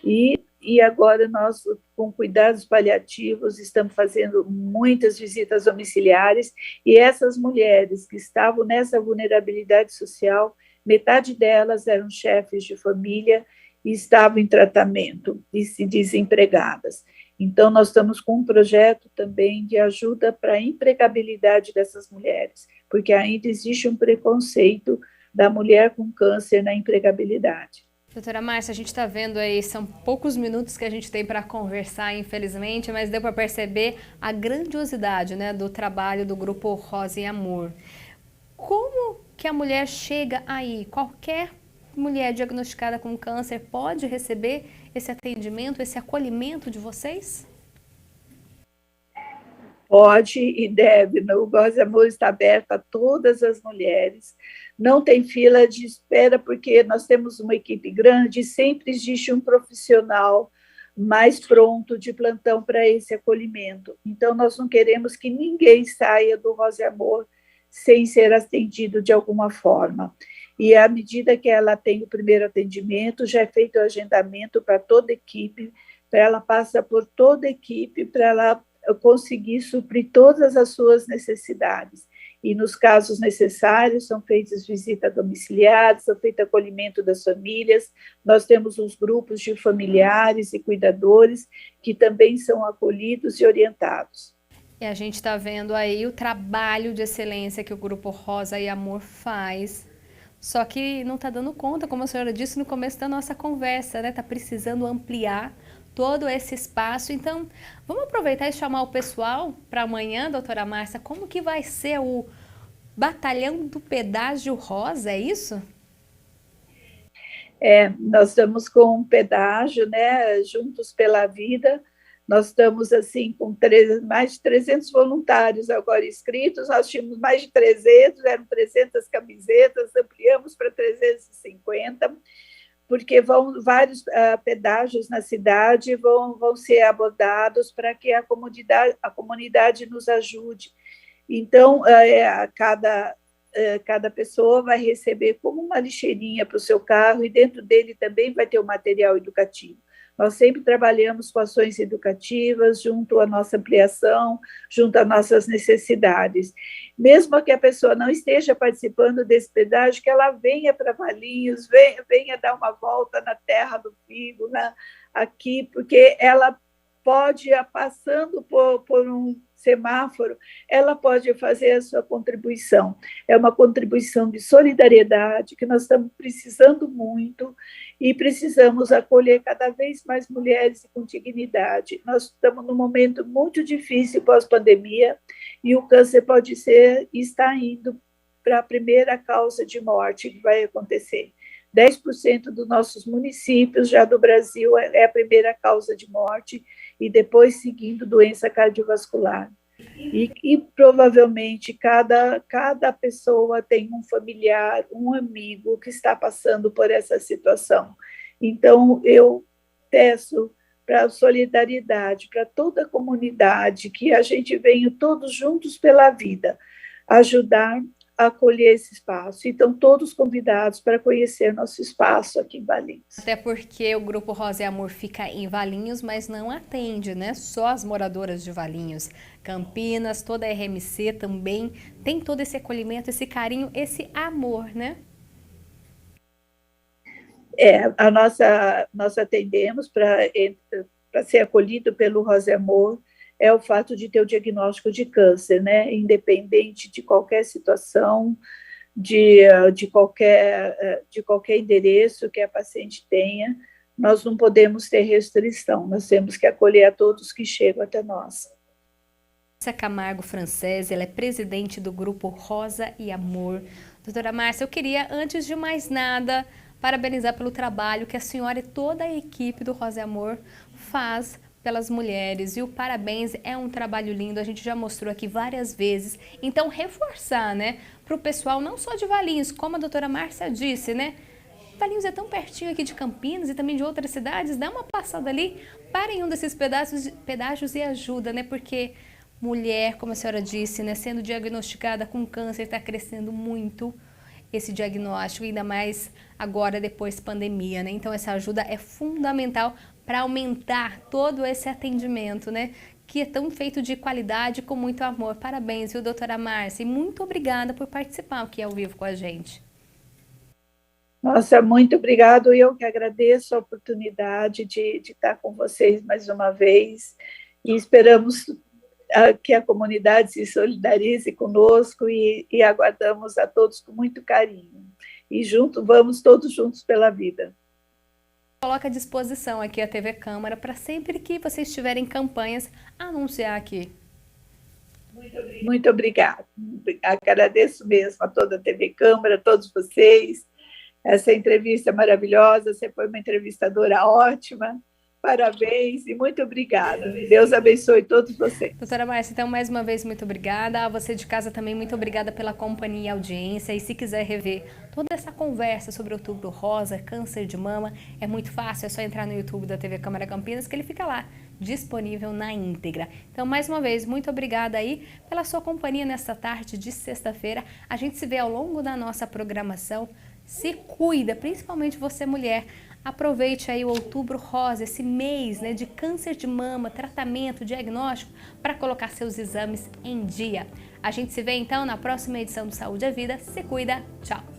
e agora nós, com cuidados paliativos, estamos fazendo muitas visitas domiciliares, e essas mulheres que estavam nessa vulnerabilidade social, metade delas eram chefes de família e estavam em tratamento e desempregadas. Então, nós estamos com um projeto também de ajuda para a empregabilidade dessas mulheres, porque ainda existe um preconceito da mulher com câncer na empregabilidade. Doutora Márcia, a gente está vendo aí, são poucos minutos que a gente tem para conversar, infelizmente, mas deu para perceber a grandiosidade, né, do trabalho do Grupo Rosa e Amor. Como que a mulher chega aí? Qualquer mulher diagnosticada com câncer pode receber esse atendimento, esse acolhimento de vocês? Pode e deve. O Rosa Amor está aberto a todas as mulheres. Não tem fila de espera, porque nós temos uma equipe grande e sempre existe um profissional mais pronto de plantão para esse acolhimento. Então, nós não queremos que ninguém saia do Rosa Amor sem ser atendido de alguma forma. E à medida que ela tem o primeiro atendimento, já é feito o agendamento para toda a equipe, para ela passar por toda a equipe, para ela conseguir suprir todas as suas necessidades. E, nos casos necessários, são feitas visitas domiciliares, são feito acolhimento das famílias. Nós temos os grupos de familiares e cuidadores que também são acolhidos e orientados. E a gente está vendo aí o trabalho de excelência que o Grupo Rosa e Amor faz. Só que não está dando conta, como a senhora disse no começo da nossa conversa, né? Está precisando ampliar todo esse espaço. Então, vamos aproveitar e chamar o pessoal para amanhã, doutora Márcia, como que vai ser o Batalhão do Pedágio Rosa, é isso? Nós estamos com um pedágio, né, Juntos pela Vida. Nós estamos assim com mais de 300 voluntários agora inscritos, nós tínhamos mais de 300, eram 300 camisetas, ampliamos para 350, porque vários pedágios na cidade vão ser abordados para que a comunidade nos ajude. Então, cada pessoa vai receber como uma lixeirinha para o seu carro e dentro dele também vai ter o material educativo. Nós sempre trabalhamos com ações educativas junto à nossa ampliação, junto às nossas necessidades. Mesmo que a pessoa não esteja participando desse pedágio, que ela venha para Valinhos, venha dar uma volta na Terra do Figo, aqui, porque ela pode, passando por um semáforo, ela pode fazer a sua contribuição. É uma contribuição de solidariedade que nós estamos precisando muito e precisamos acolher cada vez mais mulheres com dignidade. Nós estamos num momento muito difícil pós-pandemia e o câncer pode ser e está indo para a primeira causa de morte que vai acontecer. 10% dos nossos municípios já do Brasil é a primeira causa de morte e depois seguindo doença cardiovascular. E provavelmente cada pessoa tem um familiar, um amigo que está passando por essa situação. Então, eu peço para a solidariedade, para toda a comunidade, que a gente venha todos juntos pela vida, ajudar a acolher esse espaço. Então, todos convidados para conhecer nosso espaço aqui em Valinhos. Até porque o Grupo Rosa e Amor fica em Valinhos, mas não atende, né? Só as moradoras de Valinhos. Campinas, toda a RMC também tem todo esse acolhimento, esse carinho, esse amor, né? Nós atendemos para ser acolhido pelo Rosa e Amor, é o fato de ter o diagnóstico de câncer, né? Independente de qualquer situação, de qualquer endereço que a paciente tenha, nós não podemos ter restrição, nós temos que acolher a todos que chegam até nós. Márcia Camargo Francese, ela é presidente do Grupo Rosa e Amor. Doutora Márcia, eu queria, antes de mais nada, parabenizar pelo trabalho que a senhora e toda a equipe do Rosa e Amor faz pelas mulheres, e o parabéns, é um trabalho lindo, a gente já mostrou aqui várias vezes. Então, reforçar, né, para o pessoal, não só de Valinhos, como a doutora Márcia disse, né, Valinhos é tão pertinho aqui de Campinas e também de outras cidades, dá uma passada ali, para em um desses pedágios e ajuda, né, porque mulher, como a senhora disse, né, sendo diagnosticada com câncer, está crescendo muito esse diagnóstico, ainda mais agora depois pandemia, né, então essa ajuda é fundamental para aumentar todo esse atendimento, né? Que é tão feito de qualidade, com muito amor. Parabéns, viu, doutora Márcia? E muito obrigada por participar aqui ao vivo com a gente. Nossa, muito obrigado. Eu que agradeço a oportunidade de estar com vocês mais uma vez. E esperamos que a comunidade se solidarize conosco e aguardamos a todos com muito carinho. E vamos todos juntos pela vida. Coloca à disposição aqui a TV Câmara para sempre que vocês tiverem campanhas, anunciar aqui. Muito obrigada. Agradeço mesmo a toda a TV Câmara, a todos vocês. essa entrevista maravilhosa. Você foi uma entrevistadora ótima. Parabéns e muito obrigada. Deus abençoe todos vocês. Doutora Márcia, então, mais uma vez, muito obrigada. A você de casa também, muito obrigada pela companhia e audiência. E se quiser rever toda essa conversa sobre Outubro Rosa, câncer de mama, é muito fácil, é só entrar no YouTube da TV Câmara Campinas, que ele fica lá, disponível na íntegra. Então, mais uma vez, muito obrigada aí pela sua companhia nesta tarde de sexta-feira. A gente se vê ao longo da nossa programação. Se cuida, principalmente você, mulher. Aproveite aí o Outubro Rosa, esse mês, né, de câncer de mama, tratamento, diagnóstico, para colocar seus exames em dia. A gente se vê então na próxima edição do Saúde à Vida. Se cuida, tchau!